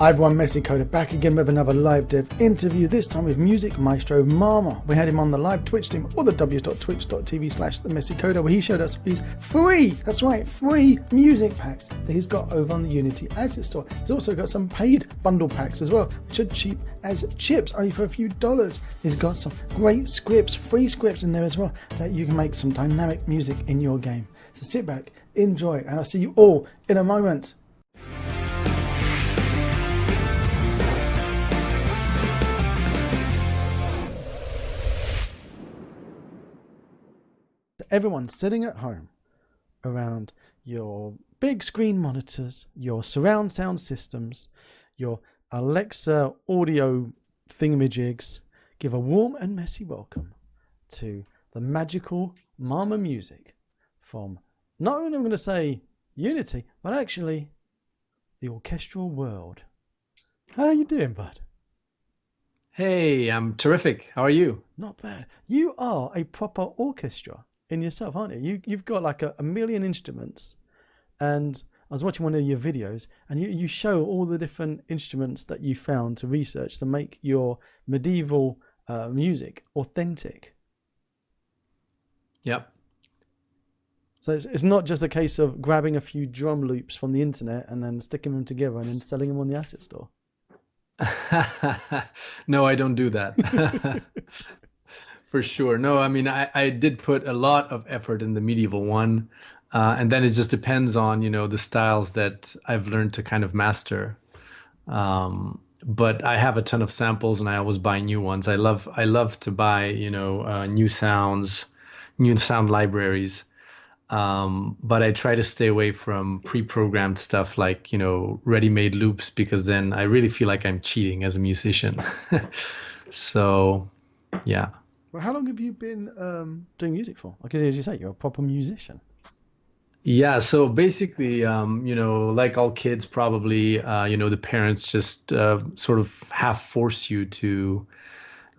I've won Messi Coda back again with another live dev interview, this time with music maestro Marma. We had him on the live Twitch stream or the w.twitch.tv/themessycoda where he showed us his free, that's right, free music packs that he's got over on the Unity Asset Store. He's also got some paid bundle packs as well, which are cheap as chips, only for a few dollars. He's got some great scripts, free scripts in there as well, that you can make some dynamic music in your game. So sit back, enjoy, and I'll see you all in a moment. Everyone sitting at home around your big screen monitors, your surround sound systems, your Alexa audio thingamajigs, give a warm and messy welcome to the magical Marma music from, not only I'm going to say Unity, but actually the orchestral world. How are you doing, bud? Hey, I'm terrific. How are you? Not bad. You are a proper orchestra in yourself, aren't you? You've got like a million instruments, and I was watching one of your videos, and you show all the different instruments that you found to research to make your medieval music authentic. Yep. So it's not just a case of grabbing a few drum loops from the internet and then sticking them together and then selling them on the asset store. No, I don't do that. For sure. No, I mean, I did put a lot of effort in the medieval one. And then it just depends on, the styles that I've learned to kind of master. But I have a ton of samples and I always buy new ones. I love to buy, new sounds, new sound libraries. But I try to stay away from pre-programmed stuff like, ready-made loops, because then I really feel like I'm cheating as a musician. So, yeah. Well, how long have you been doing music for? Because as you say, you're a proper musician. Yeah, so basically, like all kids probably, the parents just sort of half force you to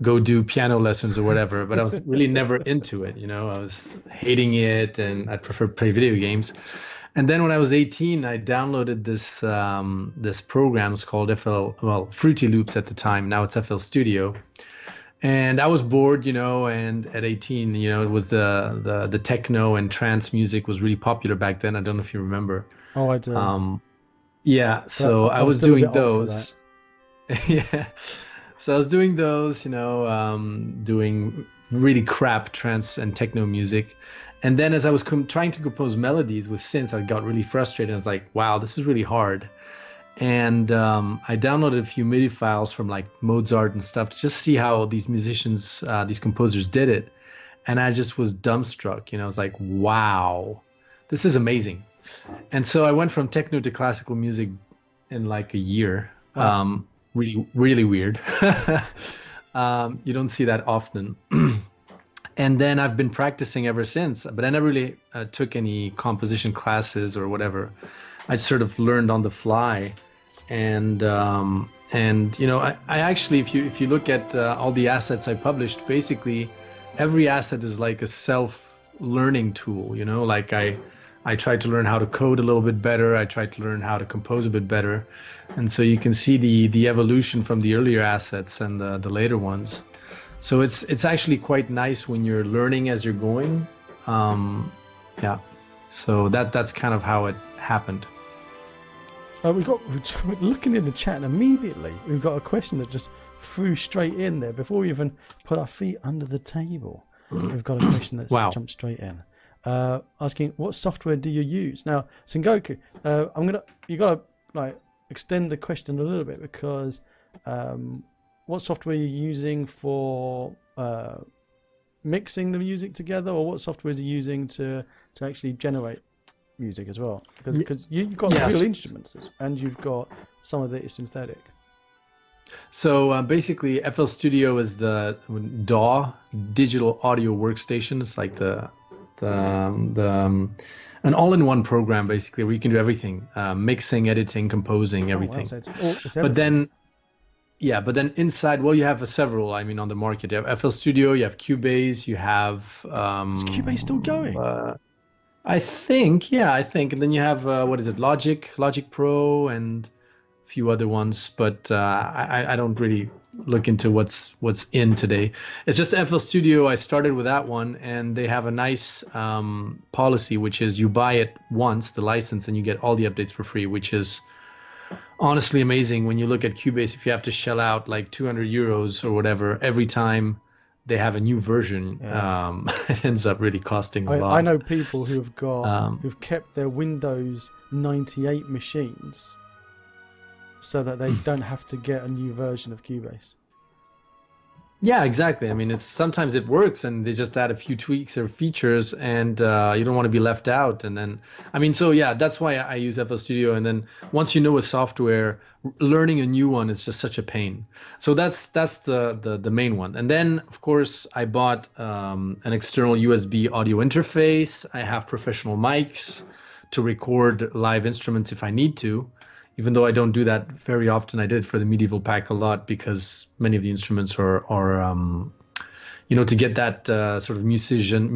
go do piano lessons or whatever. But I was really never into it, I was hating it and I prefer play video games. And then when I was 18, I downloaded this program. It's called Fruity Loops at the time. Now it's FL Studio. And I was bored, and at 18, it was the techno and trance music was really popular back then. I don't know if you remember. Oh, I do. Yeah, so I was doing those. Yeah. So I was doing those, doing really crap trance and techno music. And then as I was trying to compose melodies with synths, I got really frustrated. I was like, wow, this is really hard. And I downloaded a few MIDI files from like Mozart and stuff to just see how these musicians, these composers did it. And I just was dumbstruck. I was like, wow, this is amazing. And so I went from techno to classical music in like a year. Wow. Really, really weird. You don't see that often. And then I've been practicing ever since. But I never really took any composition classes or whatever. I sort of learned on the fly. And I actually, if you look at all the assets I published, basically every asset is like a self-learning tool. Like I tried to learn how to code a little bit better. I tried to learn how to compose a bit better. And so you can see the evolution from the earlier assets and the later ones. So it's actually quite nice when you're learning as you're going. Yeah. So that's kind of how it happened. We're looking in the chat, and immediately we've got a question that just flew straight in there before we even put our feet under the table. We've got a question that's jumped straight in, asking what software do you use? Now, Sengoku, you got to extend the question a little bit, because what software are you using for mixing the music together, or what software are you using to actually generate music as well, because you've got real instruments and you've got some of it synthetic. So basically FL Studio is the DAW, digital audio workstation. It's like an all-in-one program basically where you can do everything, mixing, editing, composing, everything. Wow, so it's everything. But then inside, you have several, on the market. You have FL Studio, you have Cubase, you have is Cubase still going? I think. And then you have, Logic Pro, and few other ones, but I don't really look into what's in today. It's just FL Studio. I started with that one, and they have a nice policy, which is you buy it once, the license, and you get all the updates for free, which is honestly amazing. When you look at Cubase, if you have to shell out like 200 euros or whatever every time they have a new version, it ends up really costing a lot. I know people who have got who've kept their Windows 98 machines so that they don't have to get a new version of Cubase. Yeah, exactly. I mean, it's sometimes it works, and they just add a few tweaks or features, and you don't want to be left out. And then, I mean, so yeah, that's why I use FL Studio. And then once you know a software, learning a new one is just such a pain. So that's the main one. And then, of course, I bought an external USB audio interface. I have professional mics to record live instruments if I need to. Even though I don't do that very often, I did for the Medieval Pack a lot, because many of the instruments are to get that sort of musician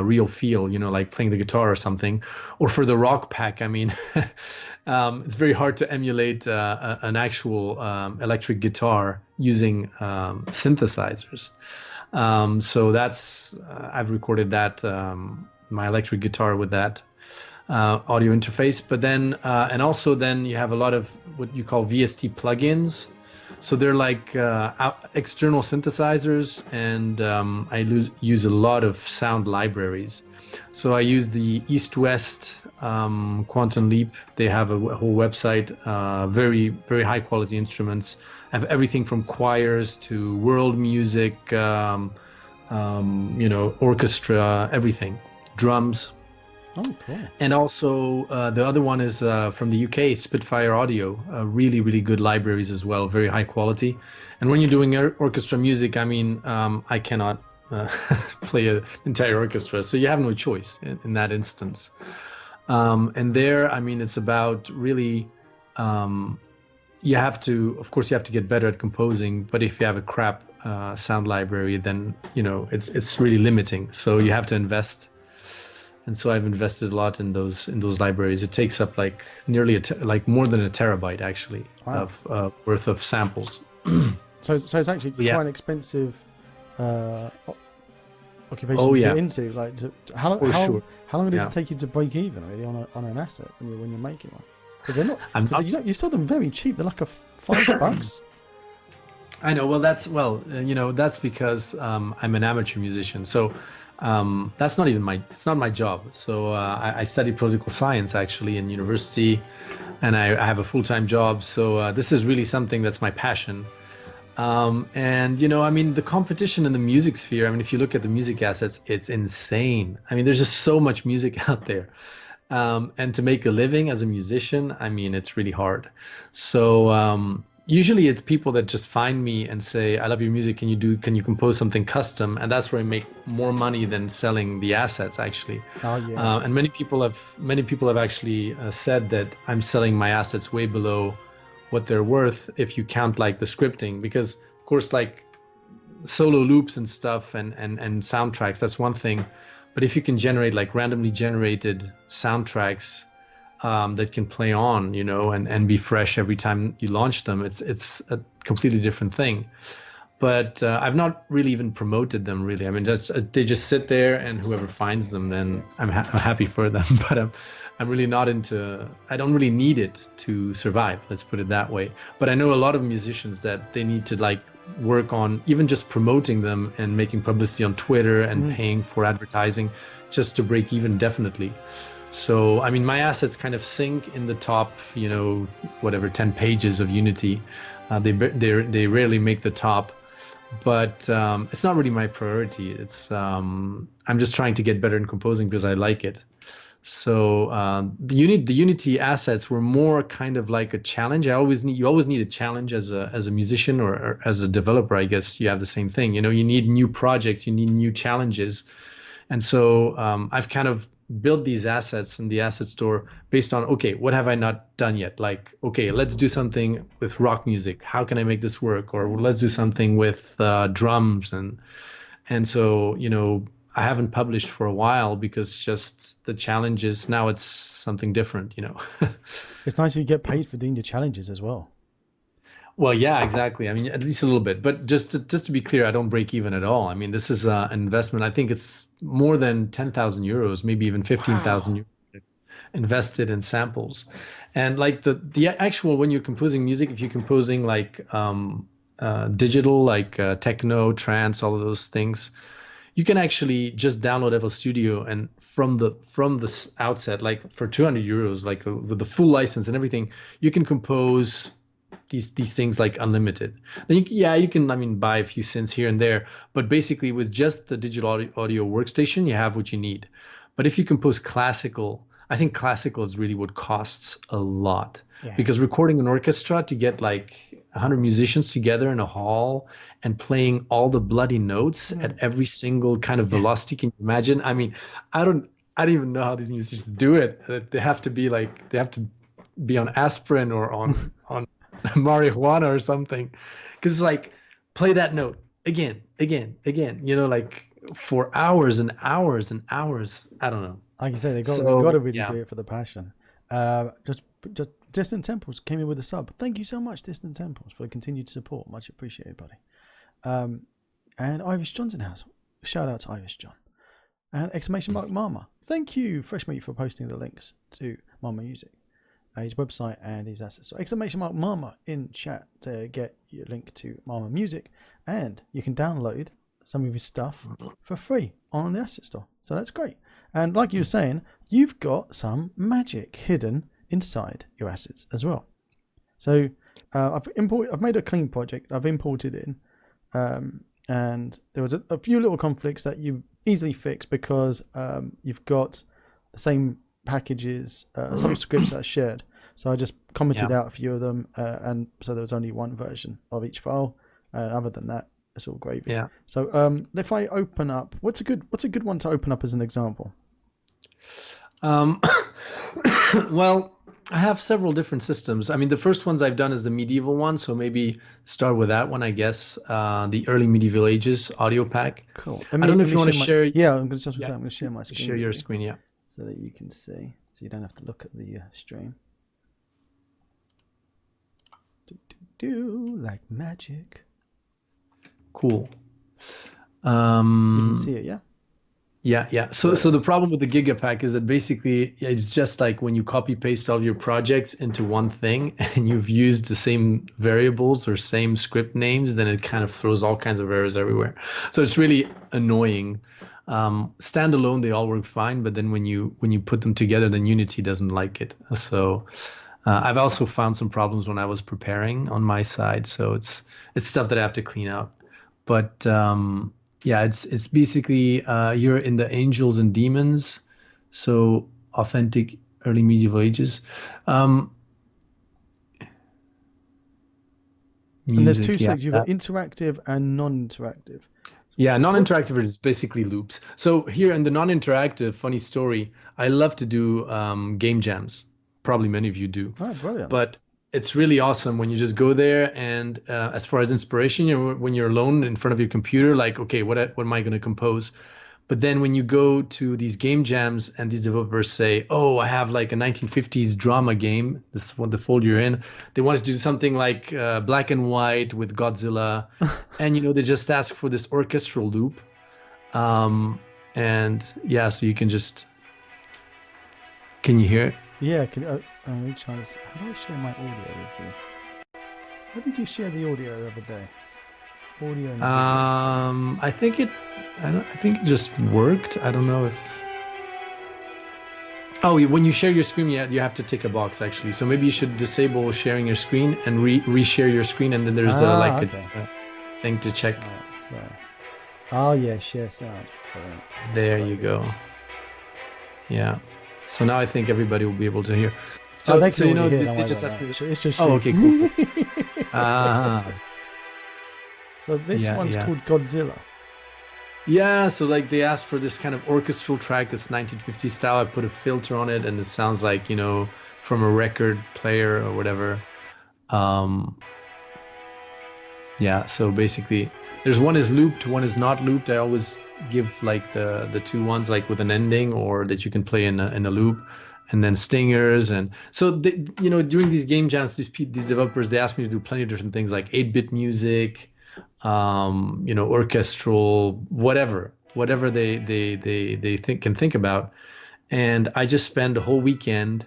real feel, like playing the guitar or something. Or for the Rock Pack, I mean, it's very hard to emulate an actual electric guitar using synthesizers. So that's I've recorded that my electric guitar with that audio interface. But then and also then you have a lot of what you call VST plugins. So they're like external synthesizers, and I use a lot of sound libraries. So I use the East-West Quantum Leap. They have a whole website, very, very high quality instruments. I have everything from choirs to world music, orchestra, everything, drums. Oh, cool. And also the other one is from the UK, Spitfire Audio, really, really good libraries as well, very high quality. And when you're doing orchestra music, I mean, I cannot play an entire orchestra, so you have no choice in that instance. And there, I mean, it's about really, you have to get better at composing, but if you have a crap sound library, then, it's really limiting. So you have to invest. And so I've invested a lot in those libraries. It takes up like nearly more than a terabyte actually. Wow. of worth of samples. So it's actually quite an expensive occupation to get into. Like, how long does it take you to break even really on an asset when you're making one? Because they're not. You sell them very cheap. They're like $5. I know. Well, that's because I'm an amateur musician. So. That's not even it's not my job. So I studied political science actually in university, and I have a full-time job. So this is really something that's my passion. And I mean, the competition in the music sphere, I mean, if you look at the music assets, it's insane. I mean, there's just so much music out there. And to make a living as a musician, I mean, it's really hard. So usually it's people that just find me and say, I love your music, can you compose something custom? And that's where I make more money than selling the assets actually. Oh, yeah. And many people have actually said that I'm selling my assets way below what they're worth if you count like the scripting, because of course like solo loops and stuff and soundtracks, that's one thing. But if you can generate like randomly generated soundtracks that can play on, and be fresh every time you launch them, it's a completely different thing. But I've not really even promoted them really. I mean, they just sit there, and whoever finds them, then I'm happy for them. But I'm really not into. I don't really need it to survive. Let's put it that way. But I know a lot of musicians that they need to like work on even just promoting them and making publicity on Twitter and paying for advertising just to break even, definitely. So, I mean, my assets kind of sink in the top, 10 pages of Unity. They rarely make the top, but it's not really my priority. It's I'm just trying to get better in composing because I like it. So the Unity assets were more kind of like a challenge. You always need a challenge as a musician or as a developer. I guess you have the same thing. You need new projects, you need new challenges, and so I've kind of build these assets in the asset store based on, okay, what have I not done yet? Like, okay, let's do something with rock music. How can I make this work? Or let's do something with drums. And so, I haven't published for a while because just the challenges now it's something different, you know. It's nice if you get paid for doing your challenges as well. Well, yeah, exactly. I mean, at least a little bit. But just to be clear, I don't break even at all. I mean, this is an investment. I think it's more than 10,000 euros, maybe even 15,000 euros invested in samples. And like the actual, when you're composing music, if you're composing like digital, like techno, trance, all of those things, you can actually just download FL Studio, and from the outset, like for 200 euros, like with the full license and everything, you can compose these things like unlimited. Then you can, I mean, buy a few synths here and there, but basically with just the digital audio workstation, you have what you need. But if you compose classical, I think classical is really what costs a lot, because recording an orchestra to get like 100 musicians together in a hall and playing all the bloody notes at every single kind of velocity, can you imagine? I mean, I don't even know how these musicians do it. They have to be on aspirin or on marijuana or something, because it's like, play that note again, you know, like for hours and hours and hours. I don't know. Like you say, they got to really do it for the passion. Just Distant Temples came in with a sub. Thank you so much, Distant Temples, for the continued support. Much appreciated, buddy. And Irish John's in the house. Shout out to Irish John. And exclamation mark Marma. Thank you, Fresh Meat, for posting the links to Marma Music, his website and his assets. So exclamation mark Marma in chat to get your link to Marma Music, and you can download some of his stuff for free on the asset store. So that's great. And like you were saying, you've got some magic hidden inside your assets as well. So I've made a clean project. I've imported in, and there was a few little conflicts that you easily fix because you've got the same packages, some scripts that are shared. So I just commented out a few of them, and so there was only one version of each file. Other than that, it's all gravy. Yeah. So if I open up, what's a good one to open up as an example? Well, I have several different systems. I mean, the first ones I've done is the medieval one, so maybe start with that one, I guess. The early medieval ages audio pack. Cool. I don't know if you want to share. Yeah, I'm going to share my screen. Share your screen, yeah. So that you can see, so you don't have to look at the stream. Like magic. Cool. You can see it, yeah? Yeah. So the problem with the Gigapack is that basically it's just like when you copy paste all of your projects into one thing and you've used the same variables or same script names, then it kind of throws all kinds of errors everywhere. So it's really annoying. Standalone, they all work fine, but then when you put them together, then Unity doesn't like it. So I've also found some problems when I was preparing on my side. So it's stuff that I have to clean out. But yeah, it's basically you're in the angels and demons, so authentic early medieval ages. And there's two sections. You've got interactive and non-interactive. Yeah, non-interactive is basically loops. So here in the non-interactive, funny story, I love to do game jams. Probably many of you do. Oh, brilliant. But it's really awesome when you just go there and as far as inspiration, when you're alone in front of your computer, like, okay, what am I going to compose? But then when you go to these game jams and these developers say, oh, I have like a 1950s drama game, this is what the folder you're in, they want to do something like black and white with Godzilla. And, they just ask for this orchestral loop. And yeah, so you can can you hear it? Yeah, how do I share my audio with you? How did you share the audio the other day? Audio. I think it just worked. I don't know if. Oh, when you share your screen, you have to tick a box actually. So maybe you should disable sharing your screen and reshare your screen, and then there's a thing to check. Oh yeah, share sound. There you go. Yeah. So now I think everybody will be able to hear. So they just ask me. It's just oh, okay, cool. So this one's called Godzilla. Yeah, so like they asked for this kind of orchestral track that's 1950s style. I put a filter on it, and it sounds like from a record player or whatever. Yeah. So basically, There's one is looped, one is not looped. I always give like the two ones like with an ending or that you can play in a loop, and then stingers. And so they, during these game jams, these developers, they ask me to do plenty of different things like 8-bit music, orchestral, whatever they can think about. And I just spend a whole weekend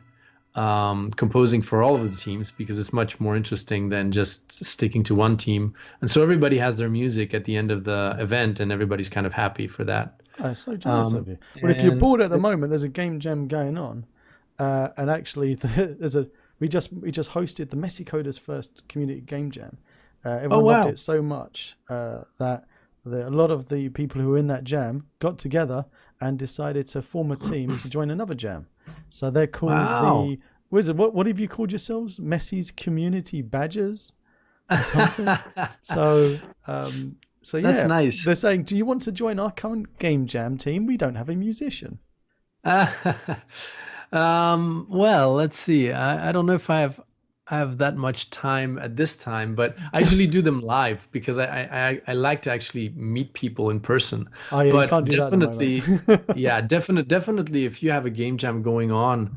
composing for all of the teams because it's much more interesting than just sticking to one team. And so everybody has their music at the end of the event, and everybody's kind of happy for that. Oh, so jealous of you. Well, if you're bored at the moment, there's a game jam going on, and actually we just hosted the Messy Coders' first community game jam. Everyone loved it so much that a lot of the people who were in that jam got together and decided to form a team to join another jam. So they're called what have you called yourselves? Messy's Community Badgers or something? So yeah, that's nice. They're saying, do you want to join our current game jam team? We don't have a musician. Well, let's see. I don't know if I have that much time at this time, but I usually do them live because I like to actually meet people in person. Oh, yeah, but you can't do definitely, that yeah, definitely, if you have a game jam going on,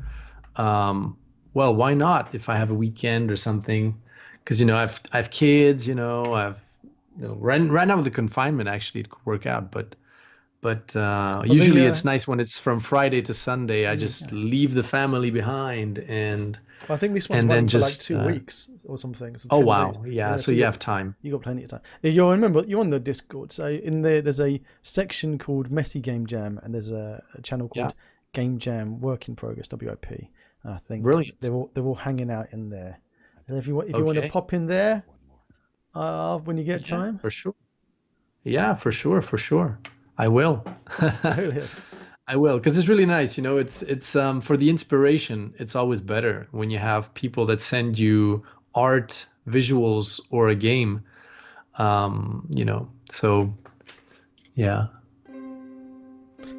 well, why not? If I have a weekend or something, because I've kids, right now with the confinement, actually it could work out, but usually it's nice when it's from Friday to Sunday. I just leave the family behind, and I think this one's running for like 2 weeks or something. Oh wow, yeah. So you have time. You got plenty of time. You'll remember you're on the Discord. So in there's a section called Messy Game Jam, and there's a channel called Game Jam Work in Progress (WIP). And I think brilliant. They're all hanging out in there. And if you want to pop in there, when you get time, for sure. Yeah, for sure. I will. I will, because it's really nice. It's for the inspiration. It's always better when you have people that send you art, visuals, or a game. So yeah.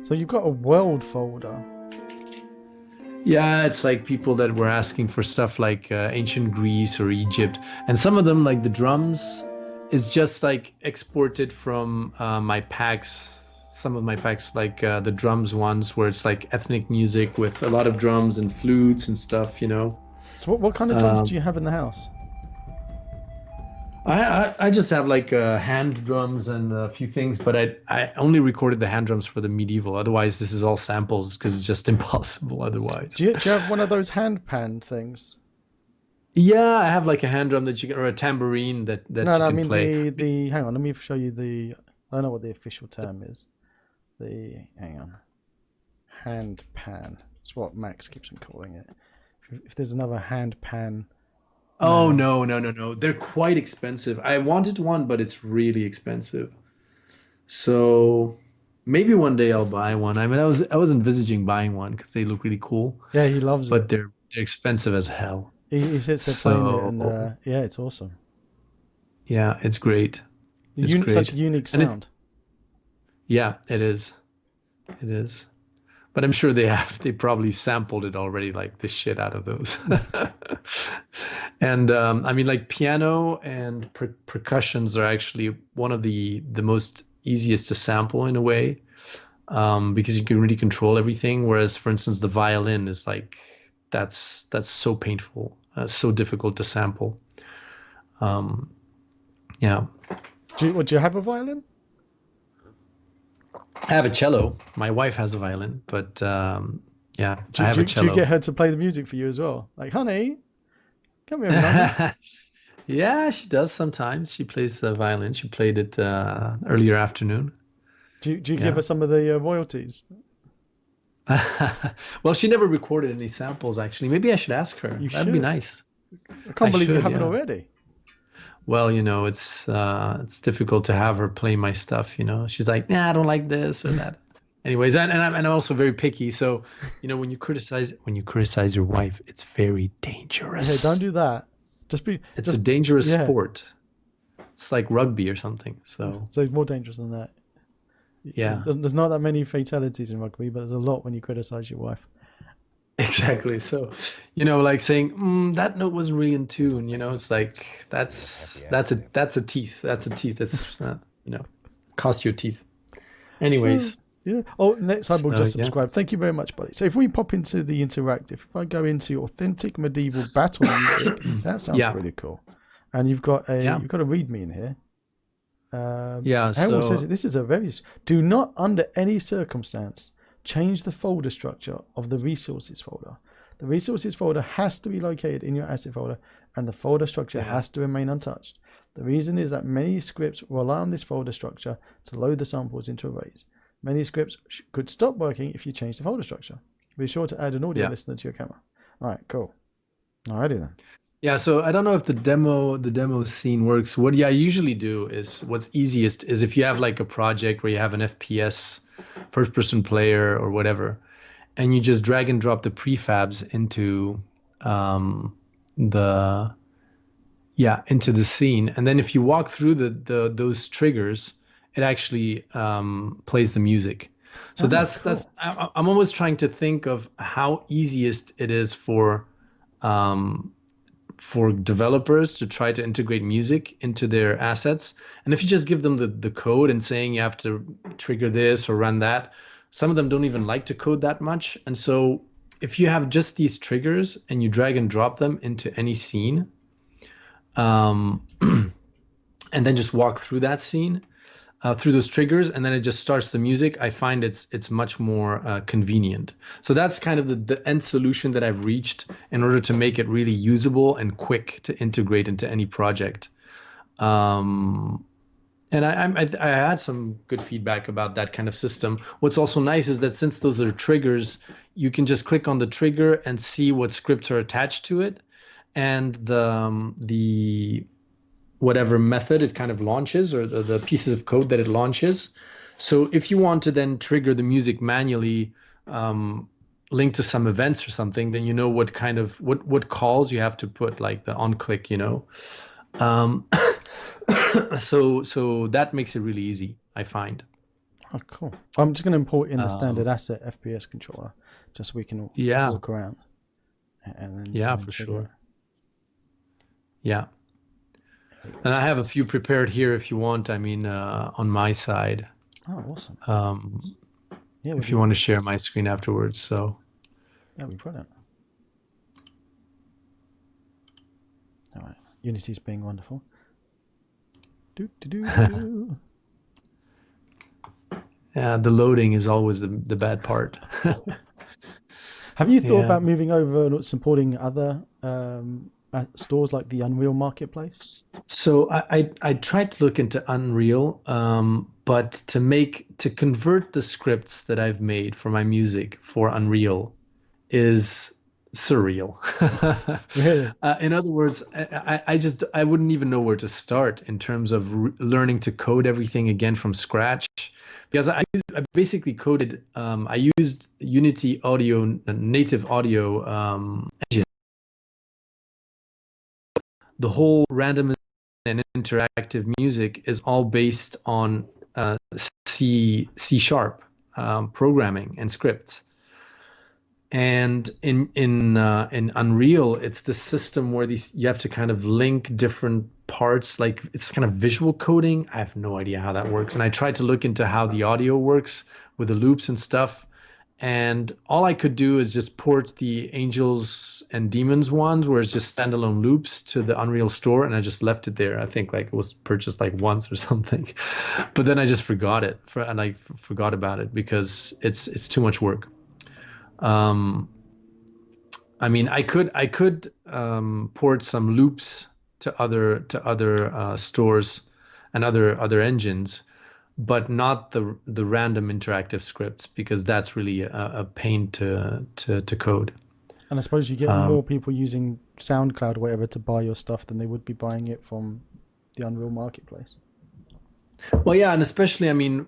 So you've got a world folder. Yeah, it's like people that were asking for stuff like ancient Greece or Egypt, and some of them, like the drums, is just like exported from my packs. Some of my packs, like the drums ones, where it's like ethnic music with a lot of drums and flutes and stuff, So what kind of drums do you have in the house? I just have like hand drums and a few things, but I only recorded the hand drums for the medieval. Otherwise, this is all samples because it's just impossible otherwise. Do you have one of those hand pan things? Yeah, I have like a hand drum that you can, or a tambourine that you can play. the hang on, let me show you I don't know what the official term is. Hand pan. That's what Max keeps on calling it. If there's another hand pan. Oh no! They're quite expensive. I wanted one, but it's really expensive. So maybe one day I'll buy one. I mean, I was envisaging buying one because they look really cool. Yeah, he loves it. But they're expensive as hell. He sits there playing it, and yeah, it's awesome. Yeah, it's great. It's great. Such a unique sound. Yeah, it is. It is. But I'm sure they probably sampled it already, like the shit out of those. And I mean, like piano and percussions are actually one of the most easiest to sample in a way, because you can really control everything. Whereas, for instance, the violin is like that's so painful, so difficult to sample. Yeah. Do you have a violin? I have a cello. My wife has a violin, but yeah, I have a cello. Do you get her to play the music for you as well? Like, honey, come here, honey. Yeah, she does sometimes. She plays the violin. She played it earlier afternoon. Do you give her some of the royalties? Well, she never recorded any samples, actually. Maybe I should ask her. That'd be nice. I can't believe you haven't already. Well, it's difficult to have her play my stuff. She's like, nah, I don't like this or that. Anyways, and I'm also very picky. So, when you criticize your wife, it's very dangerous. Hey, don't do that. It's a dangerous sport. It's like rugby or something. So it's more dangerous than that. Yeah. There's not that many fatalities in rugby, but there's a lot when you criticize your wife. Exactly. So, like saying that note wasn't really in tune. It's like that's a teeth. That's a teeth. That's cost your teeth. Anyways. Yeah. Oh, next I will just subscribe. Yeah. Thank you very much, buddy. So if we pop into the interactive, if I go into authentic medieval battle music, that sounds really cool. And you've got a README in here. Harold says this is a very do not under any circumstance change the folder structure of the resources folder. The resources folder has to be located in your asset folder, and the folder structure has to remain untouched. The reason is that many scripts rely on this folder structure to load the samples into arrays. Many scripts could stop working if you change the folder structure. Be sure to add an audio listener to your camera. All right, cool. Alrighty then. Yeah, so I don't know if the demo scene works. What I usually do is what's easiest is if you have like a project where you have an FPS first person player or whatever, and you just drag and drop the prefabs into into the scene, and then if you walk through those triggers, it actually plays the music. So that's I'm always trying to think of how easiest it is for developers to try to integrate music into their assets. And if you just give them the code and saying you have to trigger this or run that, some of them don't even like to code that much. And so if you have just these triggers and you drag and drop them into any scene, and then just walk through that scene, through those triggers, and then it just starts the music, I find it's much more convenient. So that's kind of the end solution that I've reached in order to make it really usable and quick to integrate into any project. And I had some good feedback about that kind of system. What's also nice is that since those are triggers, you can just click on the trigger and see what scripts are attached to it, and the whatever method it kind of launches, or the pieces of code that it launches. So if you want to then trigger the music manually, linked to some events or something, then you know what kind of what calls you have to put, like the on click, So that makes it really easy, I find. Oh, cool. I'm just going to import in the standard asset FPS controller, just so we can walk around. And then for sure. Yeah. And I have a few prepared here if you want. I mean, on my side. Oh, awesome. If you want to share my screen afterwards, so. Yeah, we've got it. All right. Unity's being wonderful. Yeah, the loading is always the bad part. Have you thought about moving over and supporting other stores like the Unreal Marketplace? So I tried to look into Unreal, but to convert the scripts that I've made for my music for Unreal is surreal. Really? In other words, I wouldn't even know where to start in terms of learning to code everything again from scratch, because I basically coded. I used Unity audio, native audio engine. The whole random and interactive music is all based on C# programming and scripts. And in Unreal, it's the system where you have to kind of link different parts, like it's kind of visual coding. I have no idea how that works. And I tried to look into how the audio works with the loops and stuff. And all I could do is just port the Angels and Demons ones, where it's just standalone loops, to the Unreal Store, and I just left it there. I think like it was purchased like once or something, but then I just forgot it, and I forgot about it because it's too much work. I mean, I could port some loops to other stores and other engines, but not the random interactive scripts, because that's really a pain to code. And I suppose you get more people using SoundCloud or whatever to buy your stuff than they would be buying it from the Unreal Marketplace. Well, yeah, and especially, I mean,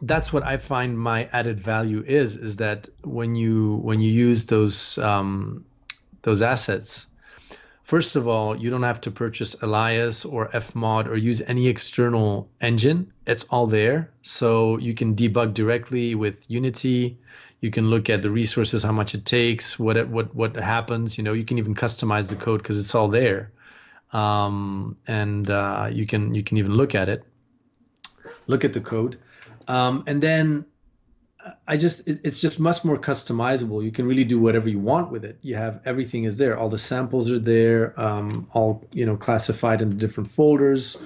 that's what I find my added value is that when you use those assets, first of all, you don't have to purchase Elias or Fmod or use any external engine. It's all there. So you can debug directly with Unity. You can look at the resources, how much it takes, what happens. You can even customize the code because it's all there. And you can even look at it. look at the code. And then it's just much more customizable. You can really do whatever you want with it. You have everything is there. All the samples are there, all classified into different folders.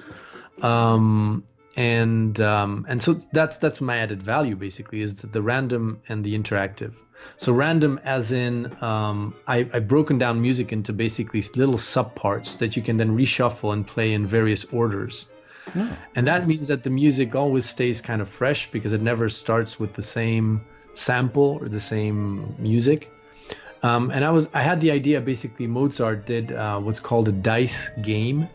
And so that's my added value basically, is the random and the interactive. So random as in I've broken down music into basically little subparts that you can then reshuffle and play in various orders. Oh. And that means that the music always stays kind of fresh because it never starts with the same sample or the same music. And I had the idea, basically Mozart did what's called a dice game.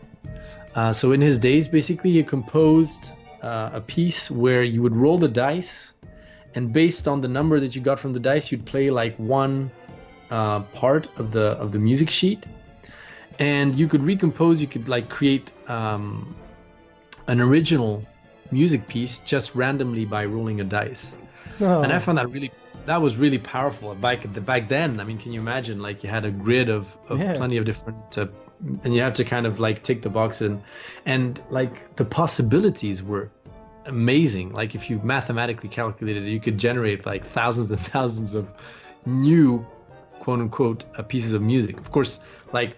So in his days, basically he composed a piece where you would roll the dice, and based on the number that you got from the dice, you'd play like one part of the music sheet, and you could recompose. You could like create an original music piece just randomly by rolling a dice. Oh. And I found that was really powerful back then. I mean, can you imagine, like, you had a grid of plenty of different and you have to kind of like tick the box and like the possibilities were amazing. Like if you mathematically calculated it, you could generate like thousands and thousands of new quote unquote pieces of music. Of course, like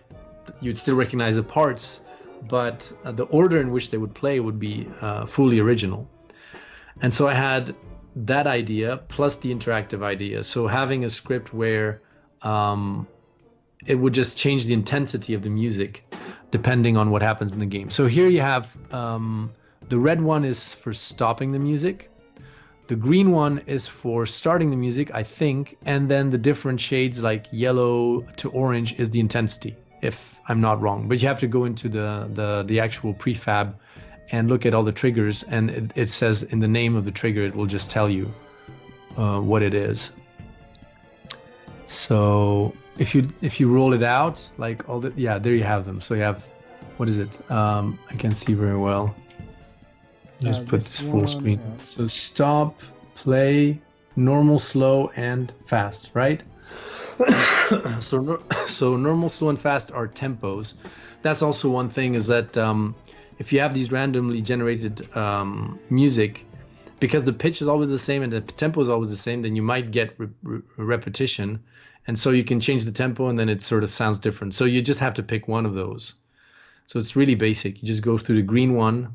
you'd still recognize the parts, but the order in which they would play would be fully original. And so I had that idea plus the interactive idea. So having a script where it would just change the intensity of the music depending on what happens in the game. So here you have the red one is for stopping the music. The green one is for starting the music, I think. And then the different shades like yellow to orange is the intensity, if I'm not wrong. But you have to go into the actual prefab and look at all the triggers, and it says in the name of the trigger, it will just tell you what it is. So if you roll it out, like there you have them. So you have, what is it? I can't see very well. Just put this full screen. Yeah. So stop, play, normal, slow, and fast, right? So normal, slow, and fast are tempos. That's also one thing, is that if you have these randomly generated music, because the pitch is always the same and the tempo is always the same, then you might get repetition. And so you can change the tempo and then it sort of sounds different. So you just have to pick one of those. So it's really basic. You just go through the green one,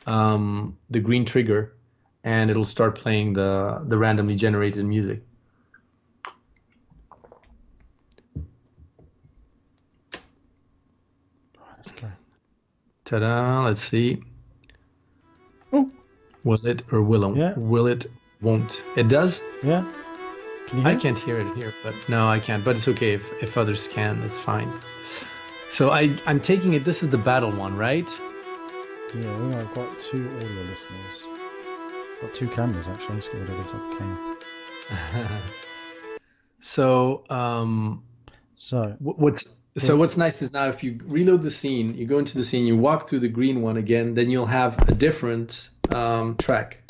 the green trigger, and it'll start playing the randomly generated music. Let's go. Ta-da, let's see. Oh. Will it or will it? Yeah. Will it, won't. It does? Yeah. Can you hear I can't hear it here, but no, I can't. But it's okay if others can, that's fine. So I'm taking it, this is the battle one, right? Yeah, we have got 2 audio listeners. Got 2 cameras actually. Let's get rid of this up camera. So what's nice is now if you reload the scene, you go into the scene, you walk through the green one again, then you'll have a different track,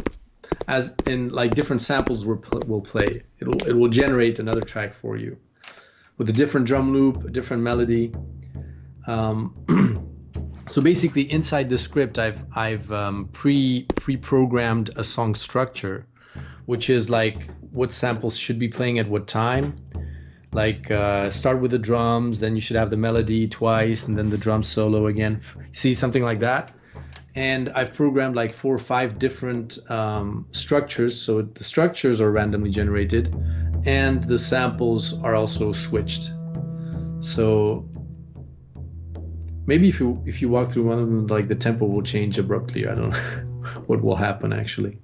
as in like different samples will play. It will generate another track for you with a different drum loop, a different melody. So basically inside the script, I've pre-programmed a song structure, which is like what samples should be playing at what time. Like start with the drums, then you should have the melody twice, and then the drum solo again. See, something like that. And I've programmed like 4 or 5 different structures. So the structures are randomly generated, and the samples are also switched. So maybe if you walk through one of them, like the tempo will change abruptly. I don't know what will happen actually.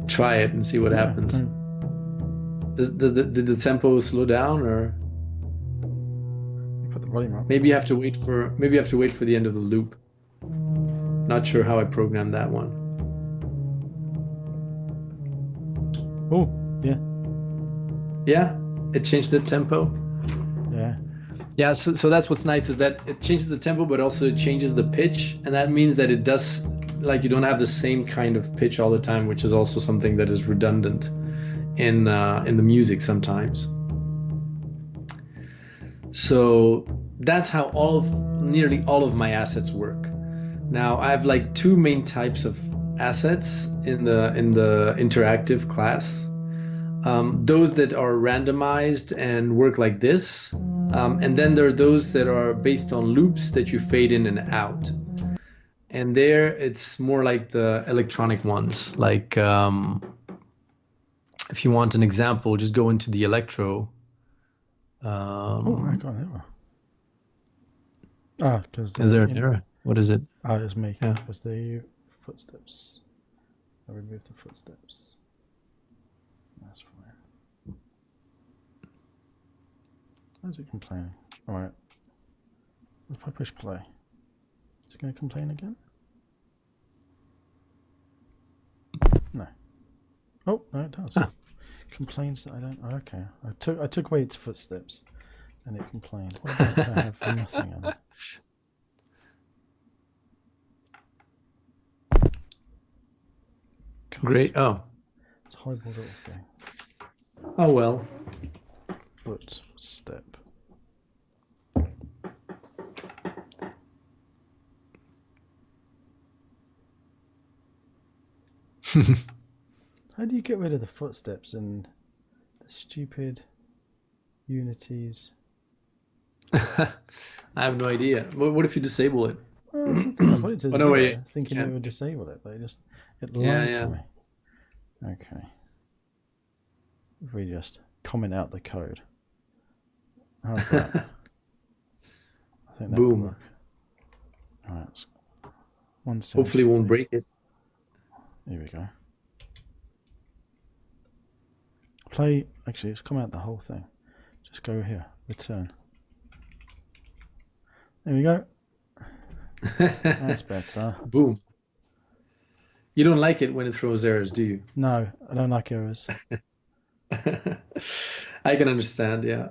Try it and see what happens. Okay. Did the tempo slow down, or you put the volume up? Maybe you have to wait for the end of the loop. Not sure how I programmed that one. Oh, yeah. Yeah, it changed the tempo. Yeah. Yeah, so that's what's nice, is that it changes the tempo, but also it changes the pitch, and that means that it does, like, you don't have the same kind of pitch all the time, which is also something that is redundant in the music sometimes. So that's how nearly all of my assets work. Now I have like two main types of assets in the interactive class. Those that are randomized and work like this. And then there are those that are based on loops that you fade in and out. And there it's more like the electronic ones. Like if you want an example, just go into the Electro. Oh, I got an error. Because is there an error? What is it? Oh, it's me. Yeah. Because the footsteps. I removed the footsteps. That's fine. Why is it complaining? Alright. If I push play, is it going to complain again? No. Oh, no, it does. Complains that I don't. Okay. I took away its footsteps and it complained. What about if I have nothing on it? Great. Oh. It's a horrible little thing. Oh well. Footstep. How do you get rid of the footsteps and the stupid unities? I have no idea. What if you disable it? Well, that's the thing. I put it to Oh, no, zero, wait. thinking Yeah. it would disable it, but it Yeah, lied yeah. to me. Okay. If we just comment out the code. How's that? I think that Boom. will work. Alright, 173. Hopefully it won't break it. Here we go. Play, actually, let's come out the whole thing. Just go here, return. There we go. That's better. Boom. You don't like it when it throws errors, do you? No, I don't like errors. I can understand, yeah.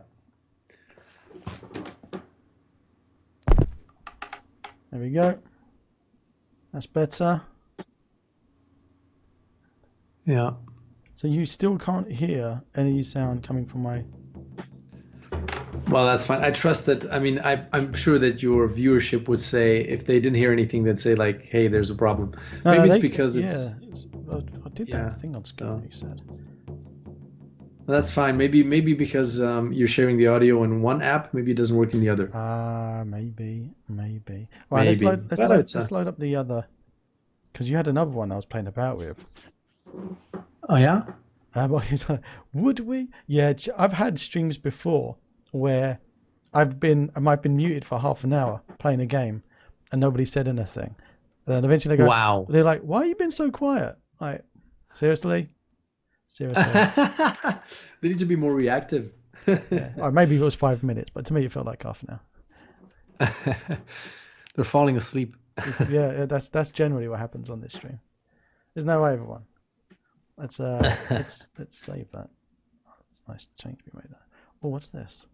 There we go. That's better. Yeah. So you still can't hear any sound coming from my... Well, that's fine. I trust that. I mean, I'm sure that your viewership would say, if they didn't hear anything, they'd say like, "Hey, there's a problem." No, Maybe no, it's because it's. Yeah, I did Yeah, that thing on screen you said. That's fine. Maybe because you're sharing the audio in one app. Maybe it doesn't work in the other. Maybe. Right, Maybe. let's load up the other, because you had another one I was playing about with. Oh yeah. Would we? Yeah, I've had streams before where I might have been muted for half an hour playing a game, and nobody said anything. And then eventually they go, "Wow." They're like, "Why have you been so quiet?" Like, seriously. They need to be more reactive. Yeah. Or maybe it was 5 minutes, but to me it felt like half an hour. They're falling asleep. Yeah, that's generally what happens on this stream. There's no way, everyone. Let's save that. Oh, it's nice change we made that. Oh, what's this?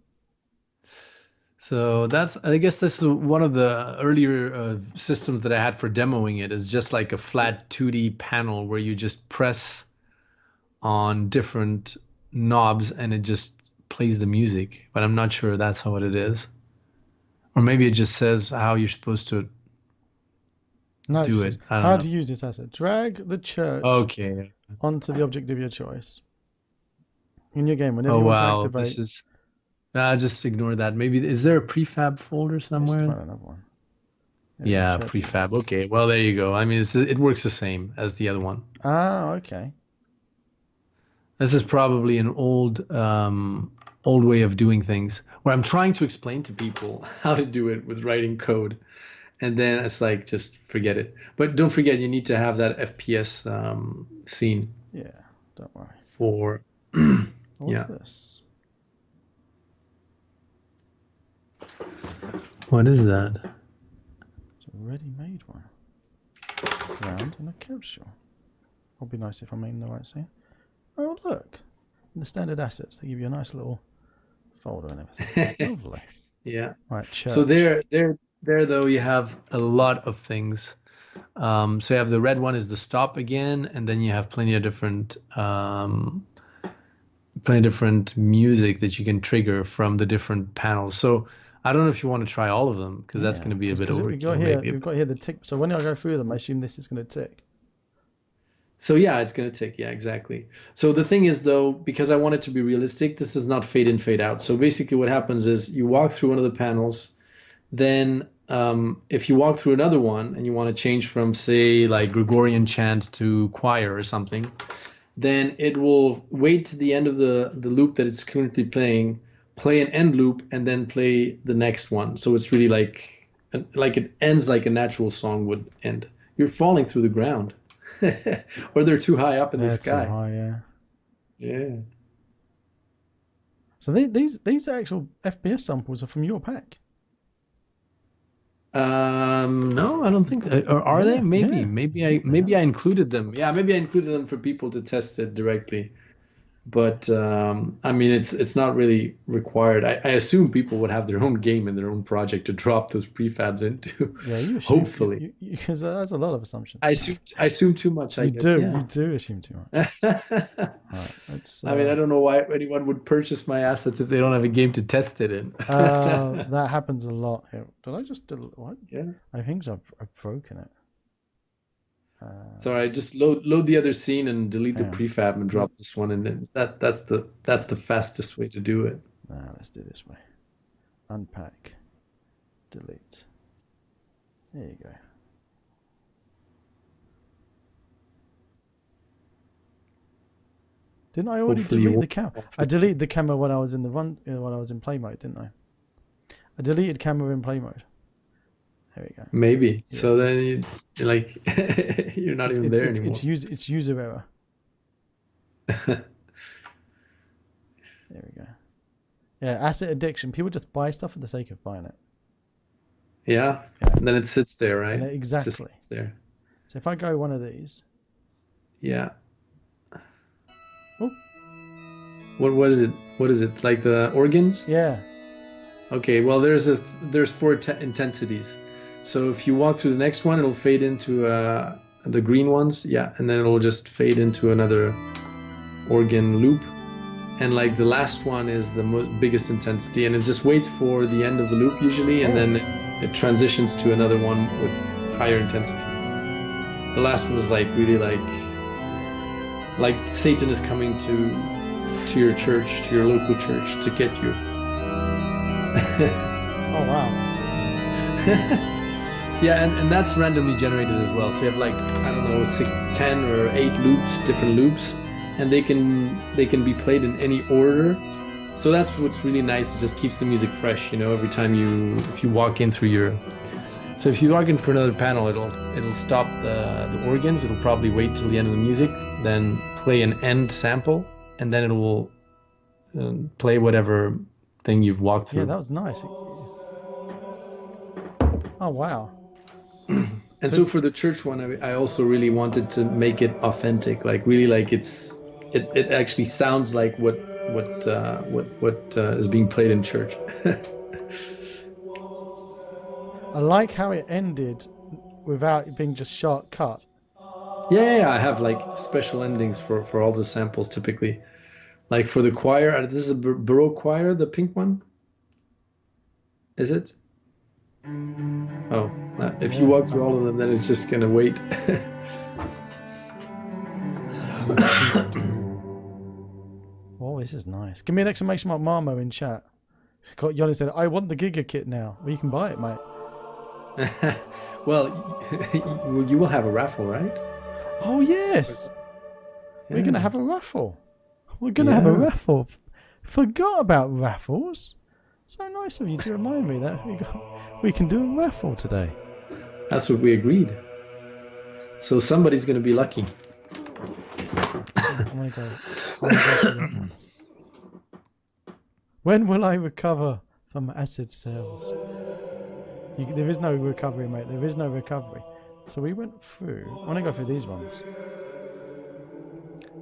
So I guess this is one of the earlier systems that I had for demoing it, is just like a flat 2D panel where you just press on different knobs and it just plays the music, but I'm not sure that's how it is. Or maybe it just says how you're supposed to do it. I don't know. How to use this asset. Drag the church onto the object of your choice. In your game, whenever you want to activate... This is... just ignore that. Maybe, is there a prefab folder somewhere? Let's try another one. Yeah, prefab. Okay, well, there you go. I mean, it works the same as the other one. Ah, okay. This is probably an old way of doing things, where I'm trying to explain to people how to do it with writing code, and then it's like, just forget it. But don't forget, you need to have that FPS scene. Yeah, don't worry. For what's this? What is that? It's a ready-made one. Round and a capsule. It'll be nice if I'm in the right scene. Oh, look. In the standard assets, they give you a nice little folder and everything. Lovely. Yeah. Right, church. So there though, you have a lot of things. So you have the red one is the stop again, and then you have plenty of different music that you can trigger from the different panels. So I don't know if you want to try all of them because that's going to be a bit overkill. We've got here the tick. So when I go through them, I assume this is going to tick. So yeah, it's going to tick. Yeah, exactly. So the thing is though, because I want it to be realistic, this is not fade in, fade out. So basically what happens is you walk through one of the panels, then if you walk through another one and you want to change from, say, like Gregorian chant to choir or something, then it will wait to the end of the loop that it's currently playing, play an end loop, and then play the next one. So it's really like it ends like a natural song would end. You're falling through the ground. Or they're too high up in the sky. Too high, yeah. Yeah. So these actual FPS samples are from your pack. No, I don't think. Or are they? Maybe. Yeah. Maybe I included them. Yeah, maybe I included them for people to test it directly. But I mean, it's not really required. I assume people would have their own game and their own project to drop those prefabs into. Yeah, you assume, hopefully, because that's a lot of assumptions. I assume too much. You do assume too much. Right, I mean, I don't know why anyone would purchase my assets if they don't have a game to test it in. That happens a lot. Here. Did I just what? Yeah. I think I've broken it. Sorry, just load the other scene and delete the prefab and drop this one, and then that's the fastest way to do it. Let's do it this way. Unpack, delete. There you go. Didn't I already delete the camera? I deleted the camera when I was in when I was in play mode, didn't I? I deleted camera in play mode. There we go. Maybe. Yeah. So then it's like you're not even there anymore. It's user error. There we go. Yeah, asset addiction. People just buy stuff for the sake of buying it. Yeah. And then it sits there, right? Exactly. Just sits there. So if I go one of these. Yeah. Oh. What is it? What is it? Like the organs? Yeah. Okay. Well, there's 4 intensities. So if you walk through the next one, it'll fade into the green ones, yeah, and then it'll just fade into another organ loop. And like the last one is the biggest intensity, and it just waits for the end of the loop usually, and then it transitions to another one with higher intensity. The last one is like really like Satan is coming to your church, to your local church, to get you. Oh wow. Yeah, and that's randomly generated as well. So you have like, I don't know, 6, 10 or 8 loops, different loops, and they can be played in any order. So that's what's really nice. It just keeps the music fresh, you know, every time if you walk in through your. So if you walk in for another panel, it'll stop the organs. It'll probably wait till the end of the music, then play an end sample, and then it will play whatever thing you've walked through. Yeah, that was nice. Oh wow. And so for the church one, I also really wanted to make it authentic, like really like it actually sounds like what is being played in church. I like how it ended without it being just sharp cut. Yeah, I have like special endings for all the samples typically. Like for the choir, this is a Baroque choir, the pink one. Is it? Oh, if you walk through all of them, then it's just gonna wait. Oh, this is nice. Give me an exclamation mark Marma in chat. Yanni said, I want the Giga kit now. Well, you can buy it, mate. Well, you will have a raffle, right? Oh, yes. Yeah. We're going to have a raffle. We're going to have a raffle. Forgot about raffles. So nice of you to remind me that we can do a raffle today. That's what we agreed. So somebody's going to be lucky. Oh my God. When will I recover from acid cells? There is no recovery, mate. There is no recovery. So we went through. I want to go through these ones.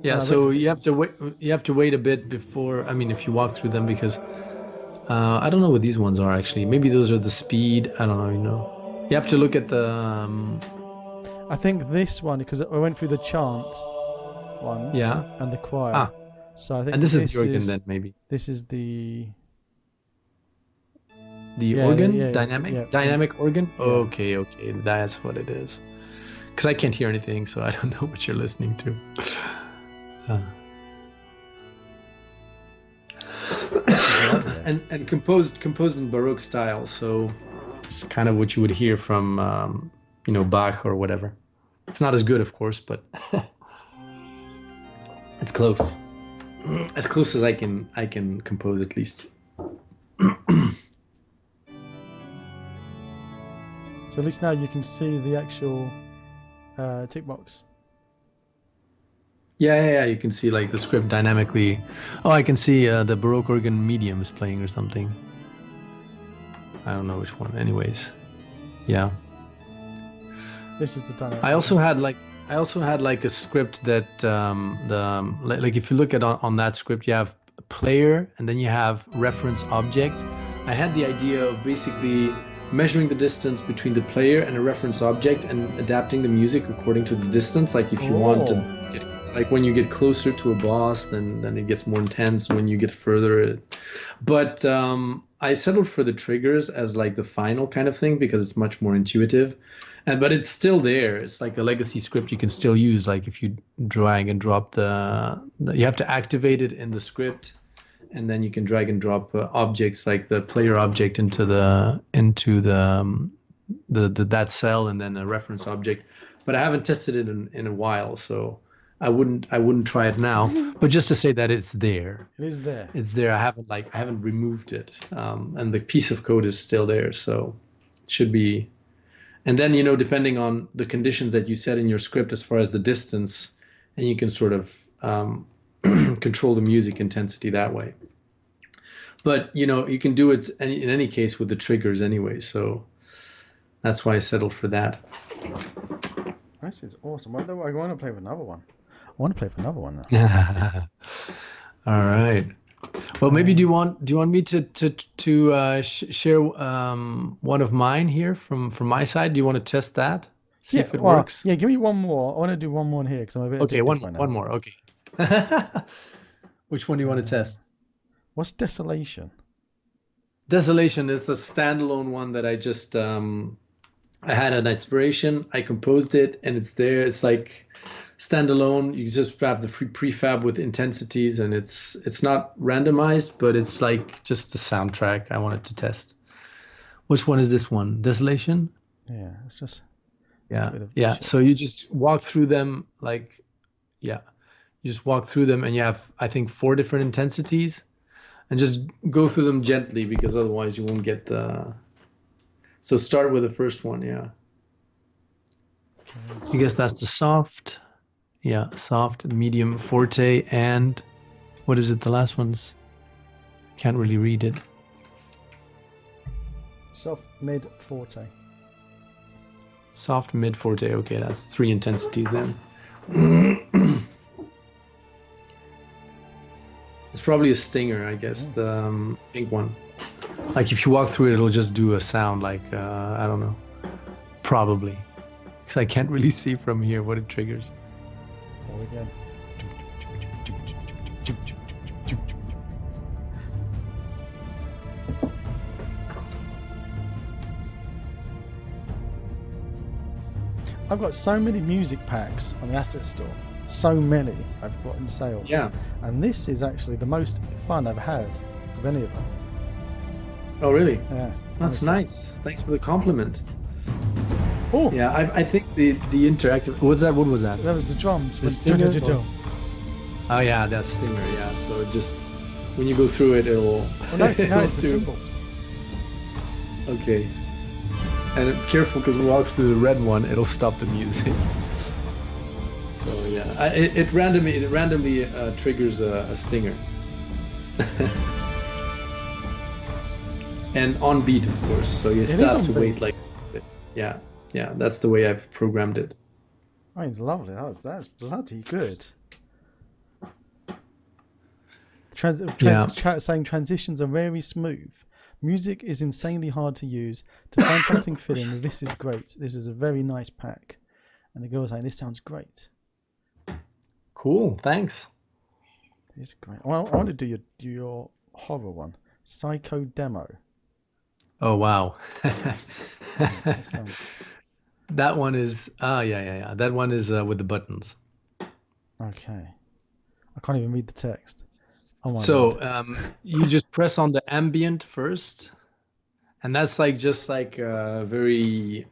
Yeah. So you have to wait. You have to wait a bit before. I mean, if you walk through them, because I don't know what these ones are actually. Maybe those are the speed. I don't know. You know, you have to look at the. I think this one, because I went through the chant ones. Yeah. And the choir. So I think. And this is the organ then, maybe. This is the. The organ, dynamic dynamic organ. Yeah. Okay, that's what it is. Because I can't hear anything, so I don't know what you're listening to. And composed in Baroque style, so it's kind of what you would hear from Bach or whatever. It's not as good, of course, but it's close. As close as I can compose, at least. So at least now you can see the actual tick box. Yeah, you can see like the script dynamically. Oh, I can see the Baroque organ medium is playing or something. I don't know which one. Anyways, yeah. This is the dynamic. I also had like a script that like if you look at on that script, you have player and then you have reference object. I had the idea of basically measuring the distance between the player and a reference object and adapting the music according to the distance. Like if you want to get, like when you get closer to a boss, then it gets more intense. When you get further, but I settled for the triggers as like the final kind of thing because it's much more intuitive. But it's still there. It's like a legacy script you can still use. Like if you drag and drop you have to activate it in the script, and then you can drag and drop objects like the player object into that cell, and then a reference object. But I haven't tested it in a while, so I wouldn't try it now. But just to say that it's there. It is there. It's there. I haven't removed it, and the piece of code is still there, so it should be. And then, depending on the conditions that you set in your script as far as the distance, and you can sort of control the music intensity that way. But, you can do it in any case with the triggers anyway. So that's why I settled for that. This is awesome. I want to play with another one. Now. All right. Well, maybe do you want me to share one of mine here from my side? Do you want to test that? See if it works. Yeah, give me one more. I want to do one more in here because I'm a bit. Okay, one more. Okay. Which one do you want to test? What's Desolation? Desolation is a standalone one that I just I had an inspiration. I composed it, and it's there. It's like standalone. You just have the prefab with intensities, and it's not randomized, but it's like just a soundtrack I wanted to test. Which one is this one? Desolation? Yeah, it's just yeah. So you just walk through them you just walk through them, and you have, I think, 4 different intensities, and just go through them gently because otherwise you won't get the. So start with the first one, yeah. I guess that's the soft. Yeah, soft, medium, forte, and what is it? The last one's can't really read it. Soft, mid, forte. Soft, mid, forte. Okay, that's 3 intensities then. It's probably a stinger, I guess, the pink one. Like if you walk through it, it'll just do a sound like I don't know, probably, because I can't really see from here what it triggers. Again. I've got so many music packs on the asset store. So many I've got in sales. Yeah. And this is actually the most fun I've had of any of them. Oh, really? Yeah. That's nice. Thanks for the compliment. Oh. Yeah, I think the interactive. What was that? That was the drums. The stinger? Oh yeah, that's stinger. Yeah. So just when you go through it, it'll. Oh, no, it's the cymbals. Okay. And careful, because when we walk through the red one, it'll stop the music. So yeah, it randomly triggers a stinger. And on beat, of course. So you still have to wait like. Yeah, that's the way I've programmed it. Oh, it's lovely. That's bloody good. Saying transitions are very smooth. Music is insanely hard to use. To find something fitting, this is great. This is a very nice pack. And the girl was saying, this sounds great. Cool, thanks. It's great. Well, I want to do your horror one. Psycho Demo. Oh wow. That sounds That one is yeah. That one is with the buttons. okay. I can't even read the text. Oh my lord. So you just press on the ambient first, and that's like just like a very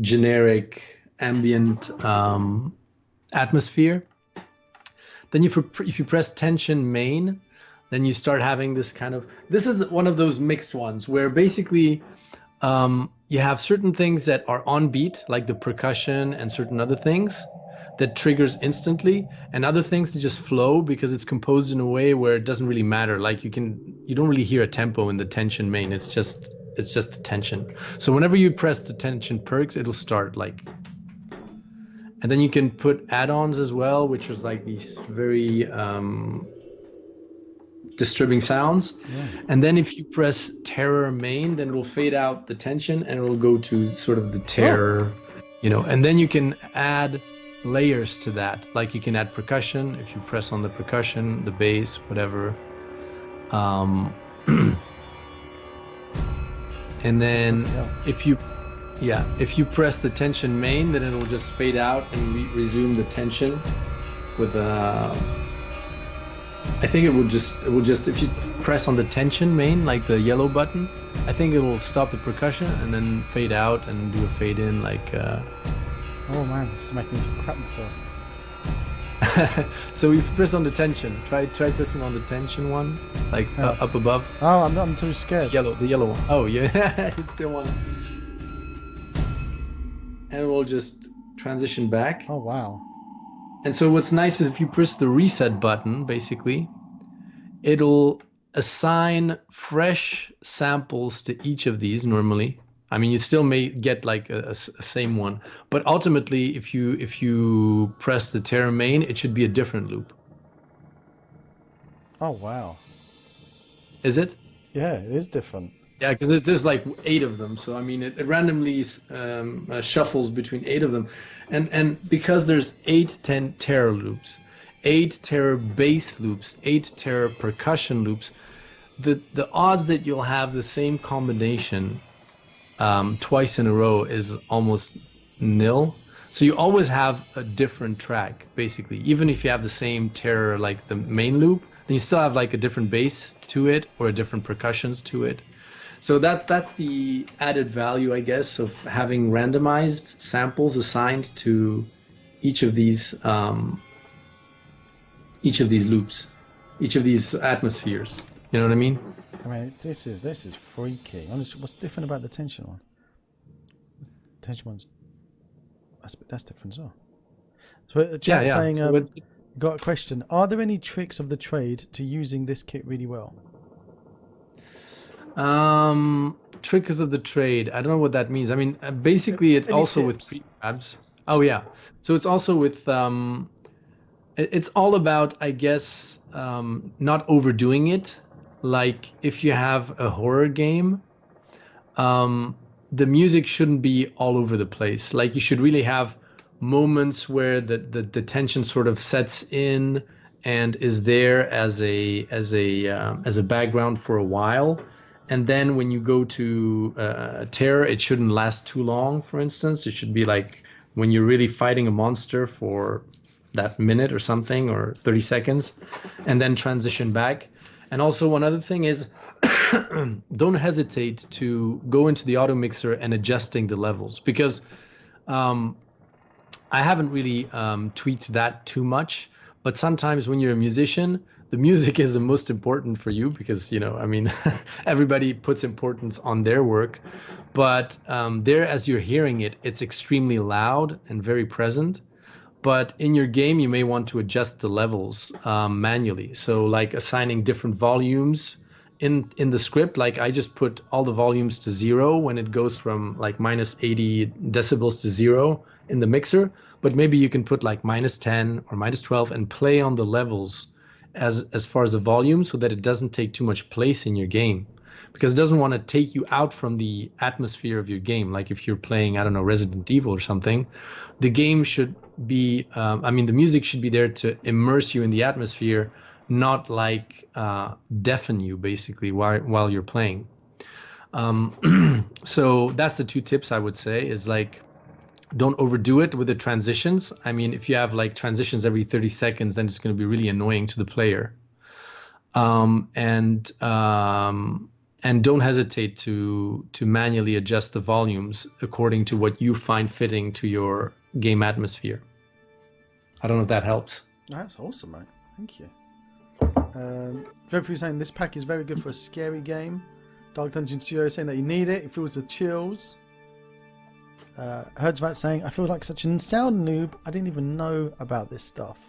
generic ambient atmosphere. Then if you press tension main, then you start having this kind of, this is one of those mixed ones where basically you have certain things that are on beat, like the percussion and certain other things that triggers instantly, and other things that just flow because it's composed in a way where it doesn't really matter. Like you don't really hear a tempo in the tension main. It's just a tension. So whenever you press the tension perks, it'll start like, and then you can put add-ons as well, which is like these very disturbing sounds. Yeah. And then if you press terror main, then it will fade out the tension and it will go to sort of the terror, and then you can add layers to that. Like you can add percussion if you press on the percussion, the bass, whatever. And then if you press the tension main, then it'll just fade out and resume the tension with I think it will just if you press on the tension main, like the yellow button, I think it will stop the percussion and then fade out and do a fade in like Oh man, this is making me crap myself. So if you press on the tension, try pressing on the tension one, like up above. Oh, I'm too scared. The yellow one. Oh yeah, it's the one. And we'll just transition back. Oh wow. And so what's nice is if you press the reset button, basically, it'll assign fresh samples to each of these normally. I mean, you still may get like a same one, but ultimately, if you press the terror main, it should be a different loop. Oh wow. Is it? Yeah, it is different. Yeah, because there's like 8 of them. So I mean, it randomly shuffles between 8 of them, and because there's 8 terror loops, 8 terror bass loops, 8 terror percussion loops, the odds that you'll have the same combination twice in a row is almost nil. So you always have a different track, basically. Even if you have the same terror, like the main loop, then you still have like a different bass to it or a different percussions to it. So that's the added value, I guess, of having randomized samples assigned to each of these loops, each of these atmospheres. You know what I mean? I mean, this is freaky. Honestly, what's different about the tension one? Tension one's that's different as well. So Jack's saying, so got a question. Are there any tricks of the trade to using this kit really well? Trickers of the trade. I don't know what that means. I mean, basically, it's also with pretabs. Oh yeah. So it's also with it's all about, I guess, not overdoing it. Like if you have a horror game, the music shouldn't be all over the place. Like you should really have moments where the tension sort of sets in and is there as a background for a while. And then when you go to terror, it shouldn't last too long, for instance. It should be like when you're really fighting a monster for that minute or something, or 30 seconds, and then transition back. And also one other thing is don't hesitate to go into the auto mixer and adjusting the levels, because I haven't really tweaked that too much. But sometimes when you're a musician, the music is the most important for you because, I mean, everybody puts importance on their work. But there, as you're hearing it, it's extremely loud and very present. But in your game, you may want to adjust the levels manually. So like assigning different volumes in the script, like I just put all the volumes to 0 when it goes from like minus 80 decibels to 0 in the mixer. But maybe you can put like minus 10 or minus 12 and play on the levels as far as the volume, so that it doesn't take too much place in your game, because it doesn't want to take you out from the atmosphere of your game. Like if you're playing, I don't know, Resident Evil or something, the game should be, the music should be there to immerse you in the atmosphere, not like deafen you basically while you're playing. So that's the two tips I would say is like, don't overdo it with the transitions. I mean, if you have like transitions every 30 seconds, then it's going to be really annoying to the player. And don't hesitate to manually adjust the volumes according to what you find fitting to your game atmosphere. I don't know if that helps. That's awesome, mate. Thank you. Dreadful saying this pack is very good for a scary game. Dark Dungeon Studio saying that you need it. It feels the chills. Herdsvat saying, I feel like such a sound noob. I didn't even know about this stuff.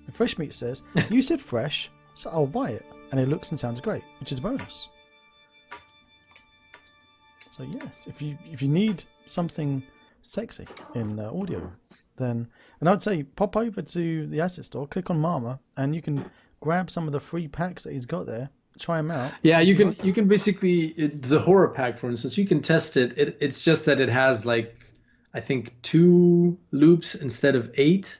And Fresh Meat says, you said fresh, so I'll buy it. And it looks and sounds great, which is a bonus. So yes, if you need something sexy in audio, then, and I'd say pop over to the asset store, click on Marma, and you can grab some of the free packs that he's got there. Try them out. Yeah, you can basically the horror pack, for instance, you can test it. It's just that it has like I think 2 loops instead of 8.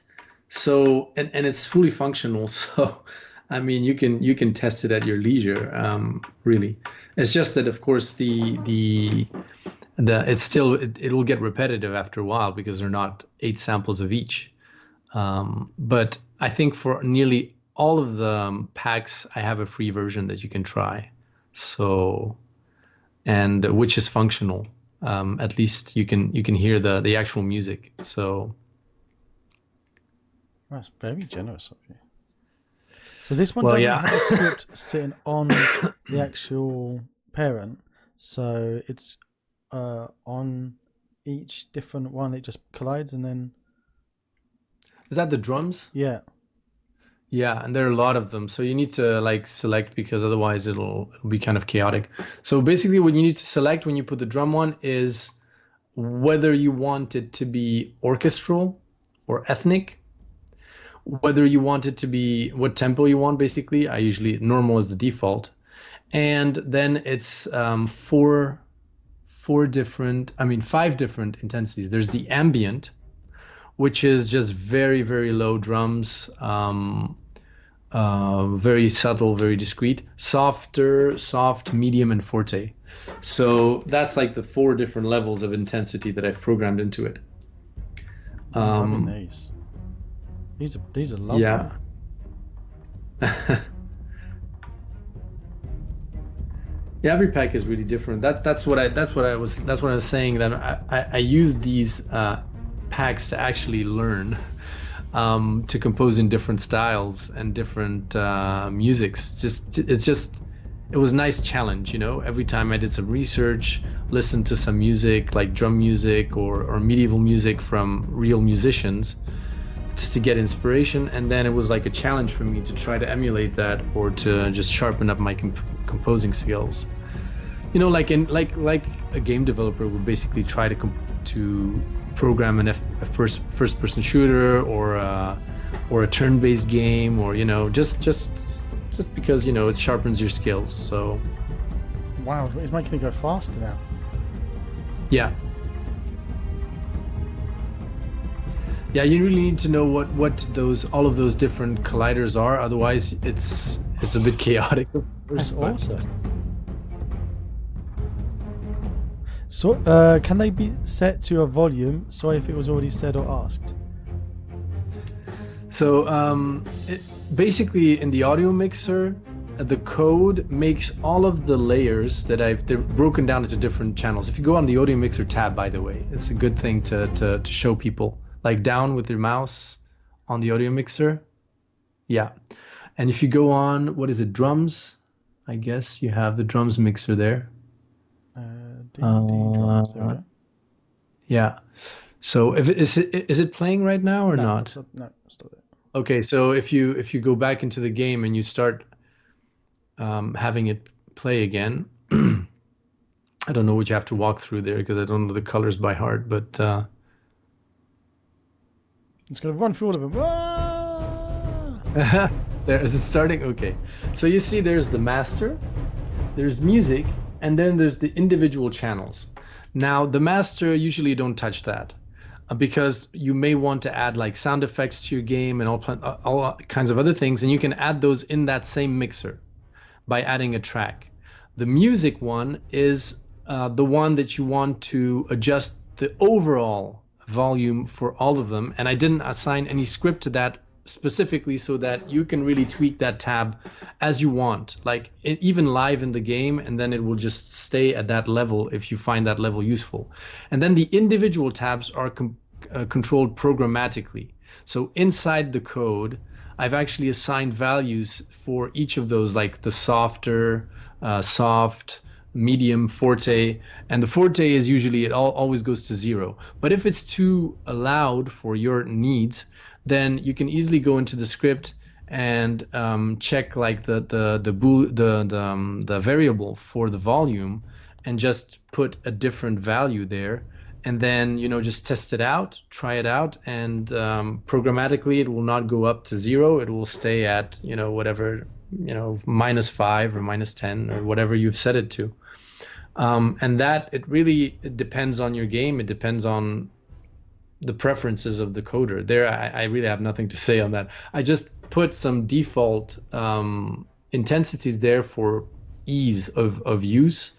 So and it's fully functional. So I mean you can test it at your leisure. Really, it's just that of course it'll get repetitive after a while because they're not 8 samples of each. But I think for nearly all of the packs, I have a free version that you can try. So, and which is functional. At least you can hear the actual music. So that's very generous of you. So this one doesn't have a script sitting on the actual parent. So it's on each different one. It just collides and then. Is that the drums? Yeah. Yeah, and there are a lot of them, so you need to like select because otherwise it'll be kind of chaotic. So basically what you need to select when you put the drum one is whether you want it to be orchestral or ethnic, whether you want it to be what tempo you want. Basically, I usually normal is the default, and then it's 5 different intensities. There's the ambient, which is just very, very low drums, very subtle, very discreet, soft, medium, and forte. So that's like the 4 different levels of intensity that I've programmed into it. Nice. These are lovely. Yeah. Yeah, every pack is really different. That's what I was saying. That I use these packs to actually learn to compose in different styles and different musics. It was a nice challenge, you know. Every time I did some research, listened to some music like drum music or medieval music from real musicians, just to get inspiration, and then it was like a challenge for me to try to emulate that or to just sharpen up my composing skills. You know, like a game developer would basically try to program a first-person shooter or a turn-based game, or you know, just because you know it sharpens your skills. So wow, it's making it go faster now. Yeah, you really need to know what all of those different colliders are, otherwise it's a bit chaotic. That's awesome. So, can they be set to a volume? Sorry if it was already said or asked. So, basically in the audio mixer, the code makes all of the layers they're broken down into different channels. If you go on the audio mixer tab, by the way, it's a good thing to show people. Like down with your mouse on the audio mixer. Yeah. And if you go on, what is it, drums? I guess you have the drums mixer there. Drums there. Yeah. So is it playing right now or not? No, still there. Okay, so if you go back into the game and you start having it play again, I don't know what you have to walk through there because I don't know the colors by heart, but it's going to run through all of them. Ah! There, is it starting? Okay. So you see there's the master, there's music, and then there's the individual channels. Now, the master, usually don't touch that because you may want to add like sound effects to your game and all kinds of other things, and you can add those in that same mixer by adding a track. The music one is the one that you want to adjust the overall volume for all of them. And I didn't assign any script to that specifically so that you can really tweak that tab as you want, like even live in the game, and then it will just stay at that level if you find that level useful. And then the individual tabs are controlled programmatically. So inside the code, I've actually assigned values for each of those, like the softer, soft, medium, forte, and the forte is usually always goes to 0. But if it's too loud for your needs, then you can easily go into the script and check like the variable for the volume and just put a different value there, and then just test it out, try it out, and programmatically it will not go up to 0. It will stay at whatever -5 or -10 or whatever you've set it to. And that it depends on your game. It depends on the preferences of the coder. There, I really have nothing to say on that. I just put some default intensities there for ease of use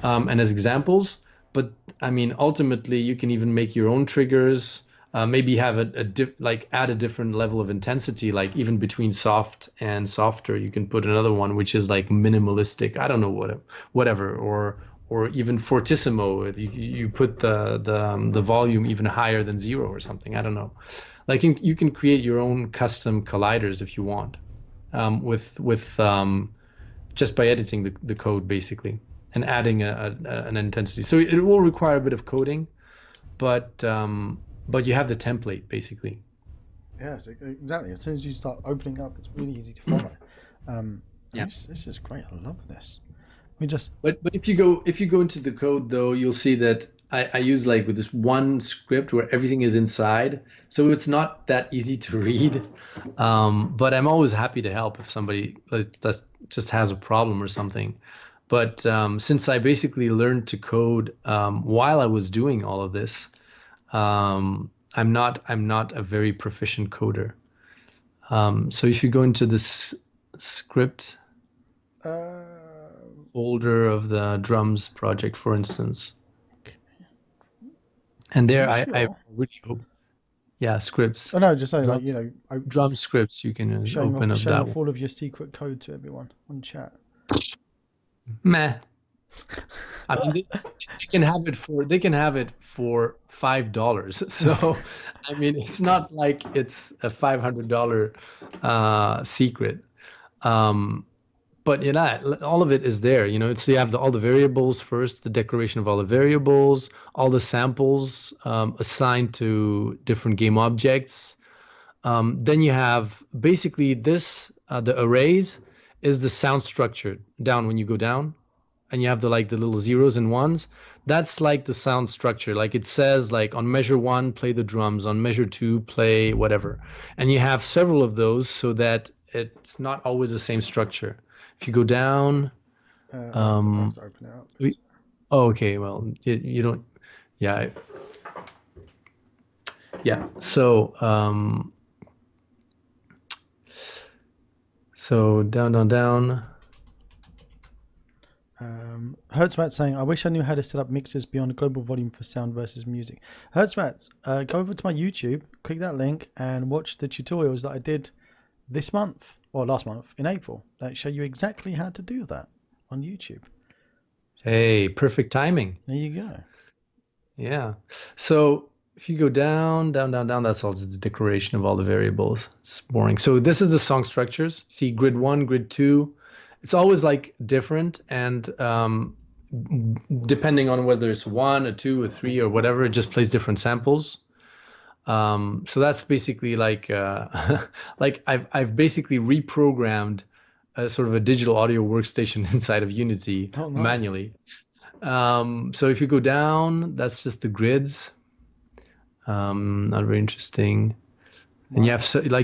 and as examples. But I mean, ultimately, you can even make your own triggers. Maybe have add a different level of intensity, like even between soft and softer, you can put another one which is like minimalistic. I don't know, whatever, or even fortissimo. You put the volume even higher than 0 or something. I don't know. Like you can create your own custom colliders if you want, with just by editing the code basically and adding an intensity. So it will require a bit of coding, but you have the template basically. Yes, exactly. As soon as you start opening up, it's really easy to follow. Yeah, this is great. I love this. We just. But if you go into the code though, you'll see that I use like with this one script where everything is inside, so it's not that easy to read. But I'm always happy to help if somebody just has a problem or something. But since I basically learned to code while I was doing all of this, I'm not a very proficient coder. So if you go into this script folder of the drums project, for instance, and there I really hope, yeah, scripts. Oh no, just saying, drums, drum scripts. You can open up that one. All of your secret code to everyone on chat. Meh. I mean, they can have it for $5. So, I mean, it's not like it's a $500 secret. But all of it is there. So you have all the variables first, the declaration of all the variables, all the samples assigned to different game objects. Then you have basically this. The arrays is the sound structure down when you go down. And you have the little zeros and ones. That's like the sound structure. Like it says, like on measure 1, play the drums. On measure 2, play whatever. And you have several of those so that it's not always the same structure. If you go down, I have to open it up. Okay. Well, you don't. Yeah. Yeah. So down. Hertzvat saying, I wish I knew how to set up mixers beyond global volume for sound versus music. Hertzvat, go over to my YouTube, click that link, and watch the tutorials that I did this month, or last month, in April, that show you exactly how to do that on YouTube. Hey, perfect timing. There you go. Yeah. So if you go down, that's all just the declaration of all the variables. It's boring. So this is the song structures. See grid 1, grid 2. It's always like different, and depending on whether it's 1 or 2 or 3 or whatever, it just plays different samples. So that's basically like like I've basically reprogrammed a sort of a digital audio workstation inside of Unity manually. So if you go down, that's just the grids. Not very interesting. And you have seven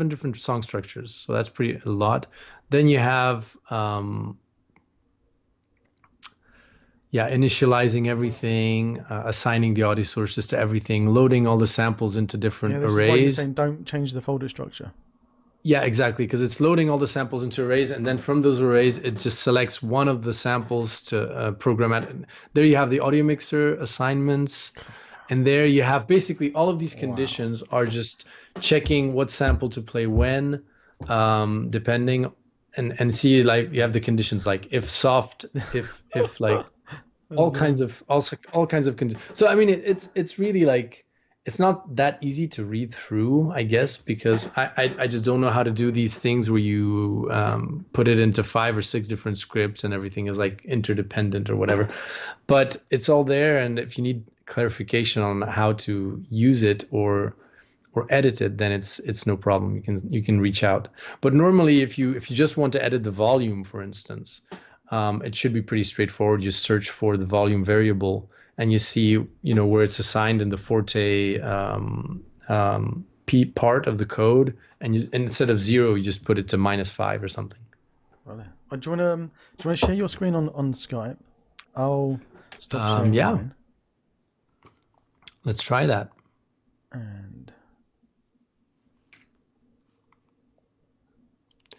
different song structures. So that's a lot. Then you have initializing everything, assigning the audio sources to everything, loading all the samples into different arrays. This is why you're saying don't change the folder structure. Yeah, exactly, because it's loading all the samples into arrays, and then from those arrays, it just selects one of the samples to program at. There you have the audio mixer assignments, and there you have basically all of these conditions are just checking what sample to play when, depending, and see, like, you have the conditions like if soft, if like all kinds of conditions. So I mean, it's really like, it's not that easy to read through, I guess, because I just don't know how to do these things where you put it into 5 or 6 different scripts and everything is like interdependent or whatever. But it's all there, and if you need clarification on how to use it or edit it, then it's no problem. You can reach out. But normally, if you just want to edit the volume, for instance, it should be pretty straightforward. You search for the volume variable, and you see, where it's assigned in the Forte P part of the code, and instead of 0, you just put it to -5 or something. Well, do you want to share your screen on Skype? I'll stop sharing Yeah. mine. Let's try that. And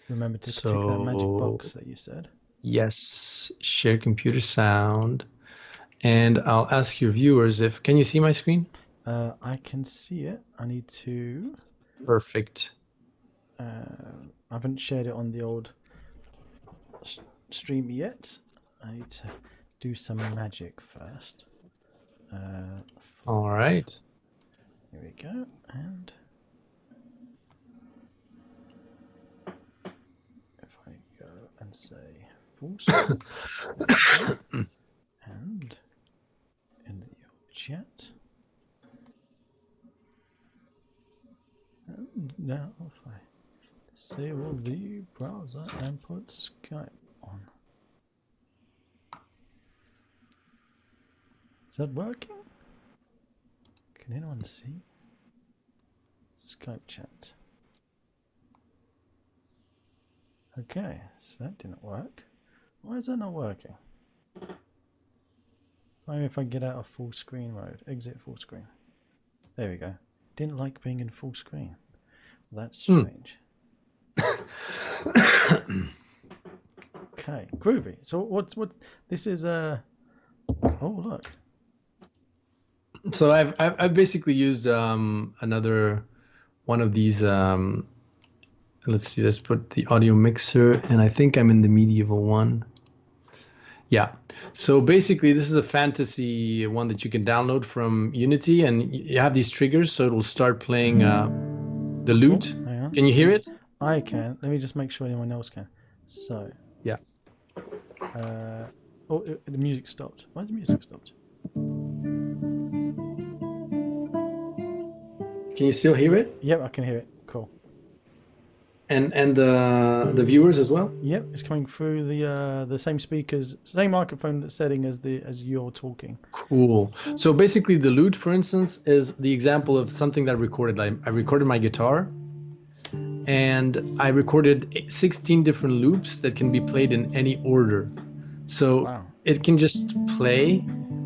remember to tick that magic box that you said. Yes, share computer sound. And I'll ask your viewers can you see my screen? I can see it. I need to. Perfect. I haven't shared it on the old stream yet. I need to do some magic first. All right. Here we go. And if I go and say full screen and in the chat. And now if I disable the browser and put Skype on. Is that working? Can anyone see? Skype chat. Okay, so that didn't work. Why is that not working? Maybe if I get out of full screen mode, exit full screen. There we go. Didn't like being in full screen. That's strange. Okay, groovy. So what this is oh look. So I've basically used another one of these let's see, let's put the audio mixer, and I think I'm in the medieval one. Yeah. So basically, this is a fantasy one that you can download from Unity, and you have these triggers, so it will start playing the lute. Oh, hang on. Can you hear it? I can. Let me just make sure anyone else can. So. Yeah. The music stopped. Why is the music stopped? Can you still hear it? Yep, I can hear it. Cool. And the viewers as well? Yep, it's coming through the same speakers, same microphone setting as you're talking. Cool. So basically, the lute, for instance, is the example of something that I recorded. I recorded my guitar, and I recorded 16 different loops that can be played in any order. So it can just play,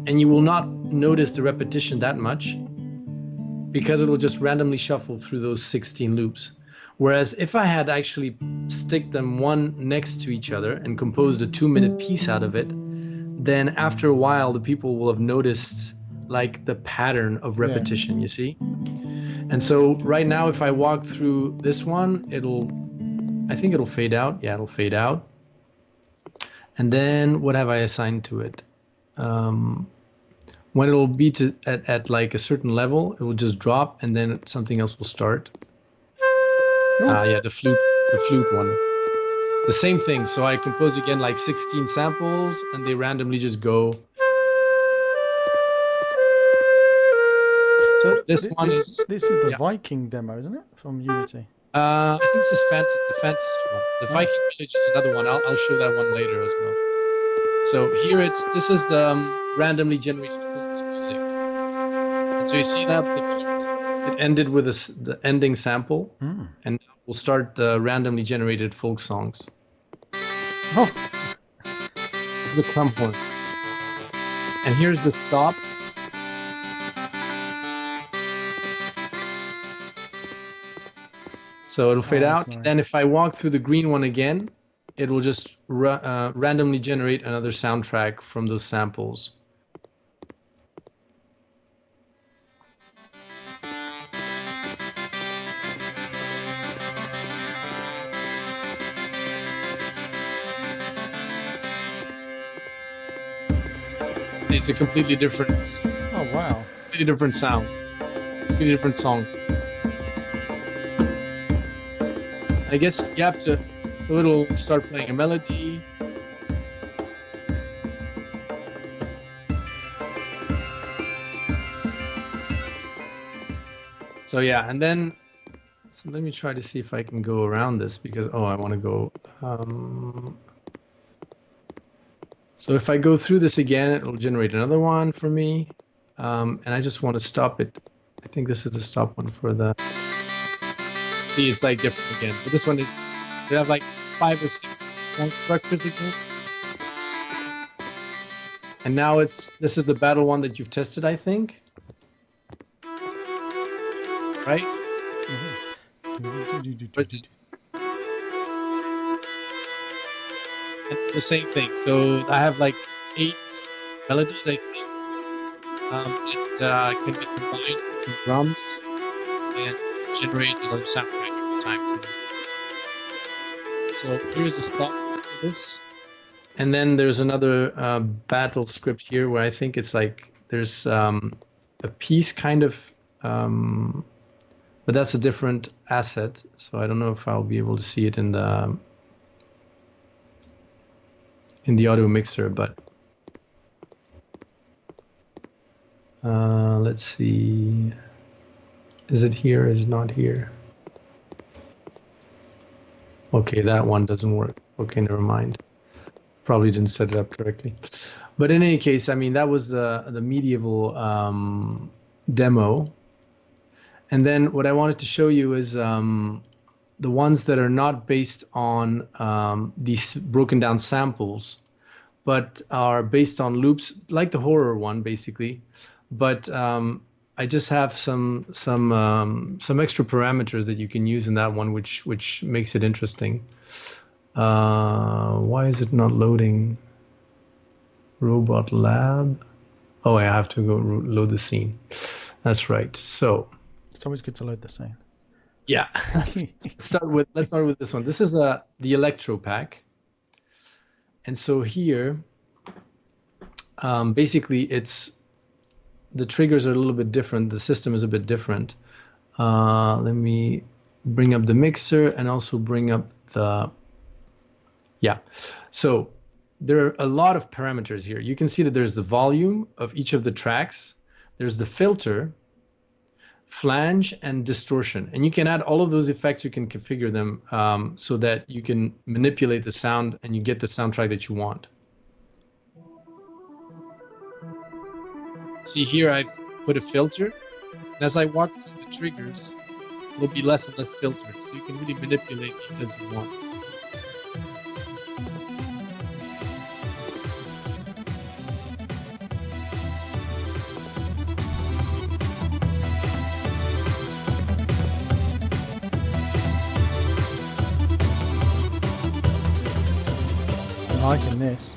and you will not notice the repetition that much, because it will just randomly shuffle through those 16 loops. Whereas if I had actually stick them one next to each other and composed a 2-minute piece out of it, then after a while, the people will have noticed like the pattern of repetition, you see? And so right now, if I walk through this one, I think it'll fade out. Yeah, it'll fade out. And then what have I assigned to it? When it'll be at like a certain level, it will just drop, and then something else will start. Yeah, the flute one. The same thing. So I compose again like 16 samples, and they randomly just go. So this is the Viking demo, isn't it, from Unity? I think this is the fantasy one. The Viking Village is another one. I'll show that one later as well. So here this is the randomly generated folk music. And so you see that the flute, it ended with the ending sample, and now we'll start the randomly generated folk songs. Oh. This is the crumb horns. And here's the stop. So it'll fade out. Nice. And then if I walk through the green one again, it will just randomly generate another soundtrack from those samples. It's a completely different. Oh wow! Completely different sound. Completely different song. I guess you have to. So it'll start playing a melody. So yeah, and then. So let me try to see if I can go around this because I want to go. So if I go through this again, it'll generate another one for me. And I just want to stop it. I think this is the stop one for the... See, it's like different again. But this one is... They have like 5 or 6 sound structures again. And now this is the battle one that you've tested, I think. Right? And the same thing. So I have like 8 melodies, I think, that can be combined with some drums and generate another soundtrack every time for me. So here's a stop for this. And then there's another battle script here where I think it's like there's a piece kind of, but that's a different asset. So I don't know if I'll be able to see it in the audio mixer, but let's see. Is it here? Is it not here? Okay, that one doesn't work. Okay, never mind. Probably didn't set it up correctly. But in any case, I mean, that was the medieval demo. And then what I wanted to show you is the ones that are not based on these broken down samples, but are based on loops, like the horror one, basically. But I just have some extra parameters that you can use in that one, which makes it interesting. Why is it not loading? Robot Lab. Oh, I have to go load the scene. That's right. So it's always good to load the scene. Yeah. let's start with this one. This is the Electro Pack. And so here, basically, the triggers are a little bit different. The system is a bit different. Let me bring up the mixer and also bring up the... Yeah. So there are a lot of parameters here. You can see that there's the volume of each of the tracks. There's the filter, flange, and distortion. And you can add all of those effects. You can configure them so that you can manipulate the sound and you get the soundtrack that you want. See here, I've put a filter. And as I walk through the triggers, it will be less and less filtered. So you can really manipulate these as you want. I'm liking this.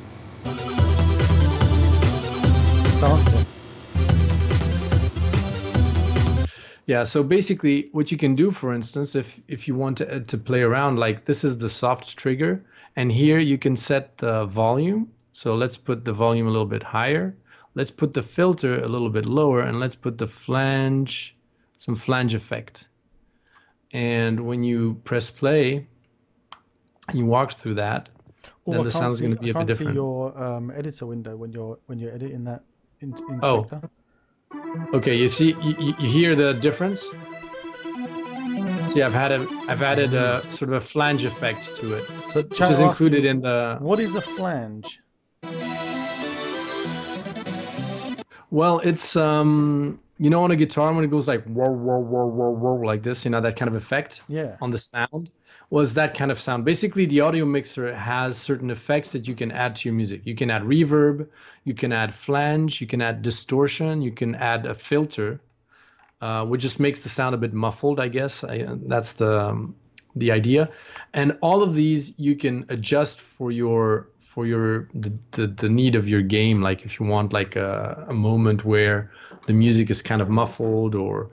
Dancing. Yeah, so basically what you can do, for instance, if you want to play around, like this is the soft trigger, and here you can set the volume. So let's put the volume a little bit higher. Let's put the filter a little bit lower, and let's put the flange, some flange effect. And when you press play, and you walk through that, then the sound is going to be a bit different. I can't see your editor window when you're editing that inspector. Oh. Okay, you see, you hear the difference? See, I've added a sort of a flange effect to it, so which is included in the... What is a flange? Well, it's you know, on a guitar when it goes like whoa, whoa, whoa, whoa, whoa, like this, you know, that kind of effect on the sound. Was that kind of sound. Basically, the audio mixer has certain effects that you can add to your music. You can add reverb, you can add flange, you can add distortion, you can add a filter, which just makes the sound a bit muffled, I guess. That's the the idea. And all of these you can adjust for the need of your game. Like if you want like a moment where the music is kind of muffled, or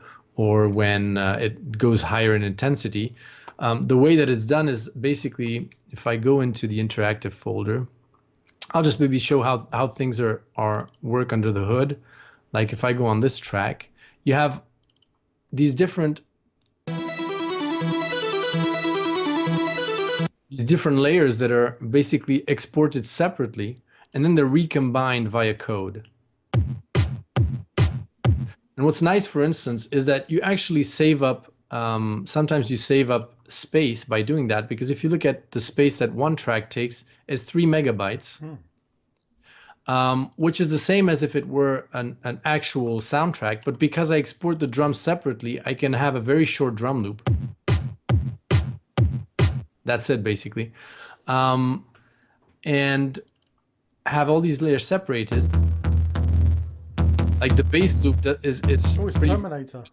when it goes higher in intensity. The way that it's done is basically, if I go into the interactive folder, I'll just maybe show how things are work under the hood. Like if I go on this track, you have these different layers that are basically exported separately, and then they're recombined via code. And what's nice, for instance, is that you actually save up, sometimes you save up space by doing that, because if you look at the space that one track takes is 3 megabytes, which is the same as if it were an actual soundtrack. But because I export the drums separately, I can have a very short drum loop. That's it, basically. And have all these layers separated. Like the bass loop, it's pretty, Terminator.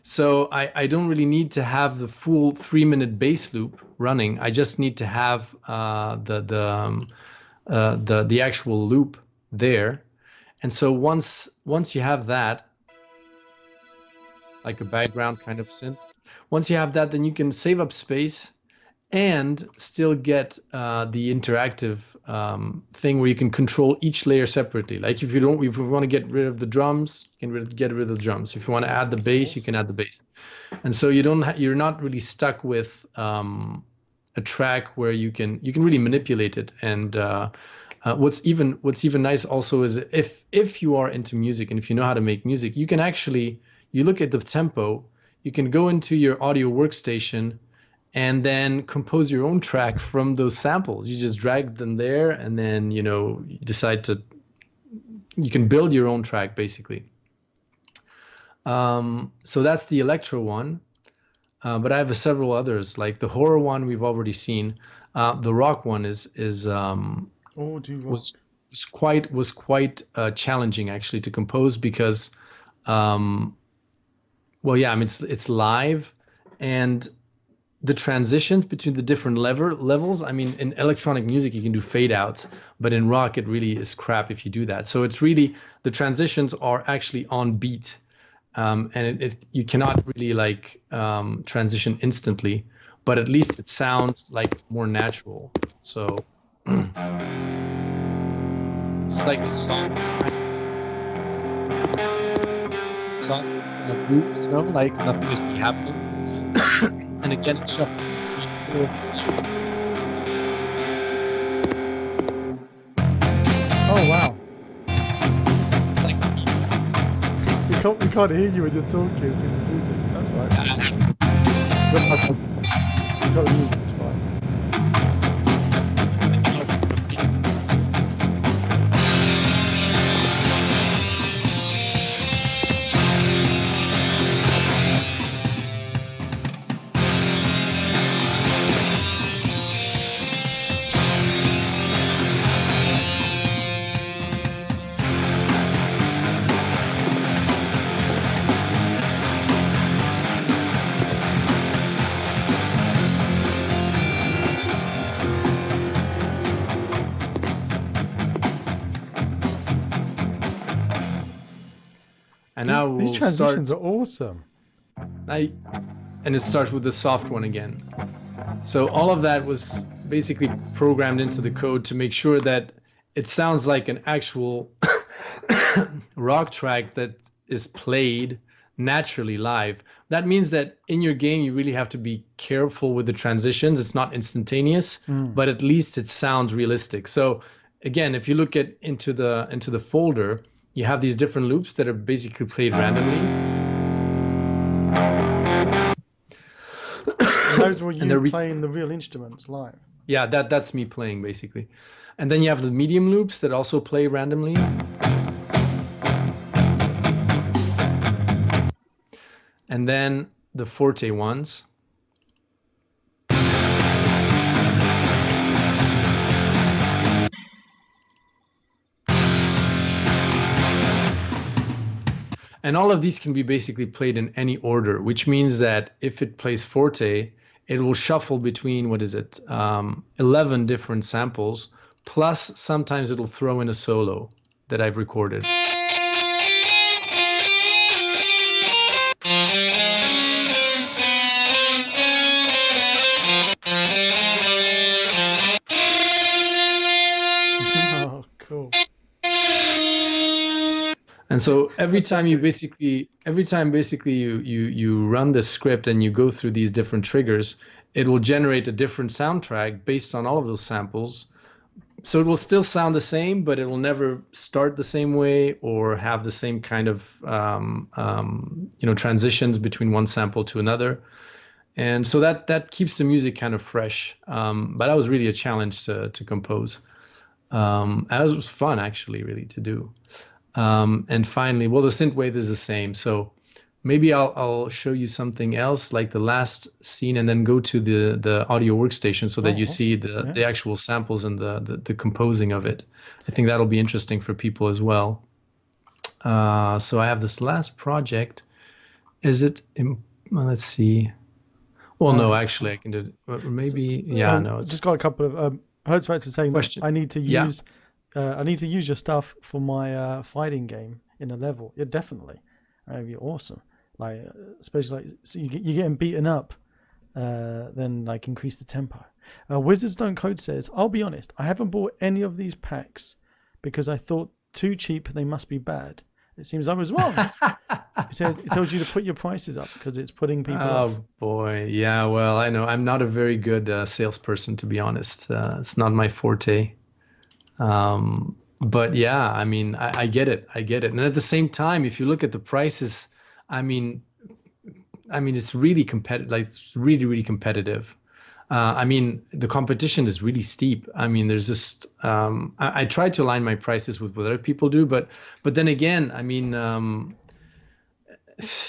So I don't really need to have the full 3-minute bass loop running. I just need to have the actual loop there. And so once you have that, like a background kind of synth, once you have that, then you can save up space and still get the interactive thing where you can control each layer separately. Like if you want to get rid of the drums, you can get rid of the drums. If you want to add the bass, you can add the bass. And so you're not really stuck with a track where you can really manipulate it. And what's even nice also is if you are into music and if you know how to make music, you can actually, you look at the tempo, you can go into your audio workstation and then compose your own track from those samples. You just drag them there, and then you can build your own track basically. So that's the electro one, but I have several others. Like the horror one we've already seen. The rock one was quite challenging actually to compose, because well, yeah, I mean it's live, and the transitions between the different levels. I mean, in electronic music, you can do fade outs, but in rock, it really is crap if you do that. So it's really, the transitions are actually on beat. And you cannot really like transition instantly, but at least it sounds like more natural. So it's like a soft boot, like nothing is really happening. And again, it shuffles between 4 and 3. Oh wow! It's like we can't hear you when you're talking with the music. That's right. You got the music. It's fine. And now these transitions are awesome. And it starts with the soft one again. So all of that was basically programmed into the code to make sure that it sounds like an actual rock track that is played naturally live. That means that in your game, you really have to be careful with the transitions. It's not instantaneous, but at least it sounds realistic. So again, if you look into the folder, you have these different loops that are basically played randomly. And those were you playing the real instruments live? Yeah, that's me playing basically. And then you have the medium loops that also play randomly. And then the forte ones. And all of these can be basically played in any order, which means that if it plays forte, it will shuffle between, what is it, 11 different samples, plus sometimes it'll throw in a solo that I've recorded. Oh, cool. And so every time basically you run the script and you go through these different triggers, it will generate a different soundtrack based on all of those samples. So it will still sound the same, but it will never start the same way or have the same kind of transitions between one sample to another. And so that keeps the music kind of fresh. But that was really a challenge to compose. It was fun, actually, really, to do. And finally, well, the synthwave is the same. So maybe I'll show you something else, like the last scene, and then go to the audio workstation so that you see the actual samples and the composing of it. I think that'll be interesting for people as well. So I have this last project. Is it? Let's see. Well, no, actually, I can do it. Maybe, no. Just got a couple of Hertzfactor saying question. I need to use. I need to use your stuff for my fighting game in a level. Yeah, definitely. That'd be awesome. Like, especially like, so you're getting beaten up, then like increase the tempo. Wizards Don't Code says, I'll be honest, I haven't bought any of these packs because I thought too cheap they must be bad. It seems I was wrong. It tells you to put your prices up because it's putting people off. Oh boy, yeah. Well, I know I'm not a very good salesperson, to be honest. It's not my forte. But yeah, I mean, I get it. And at the same time, if you look at the prices, I mean, it's really competitive. Like, it's really, really competitive. I mean, the competition is really steep. I mean, there's just I try to align my prices with what other people do, but then again, I mean,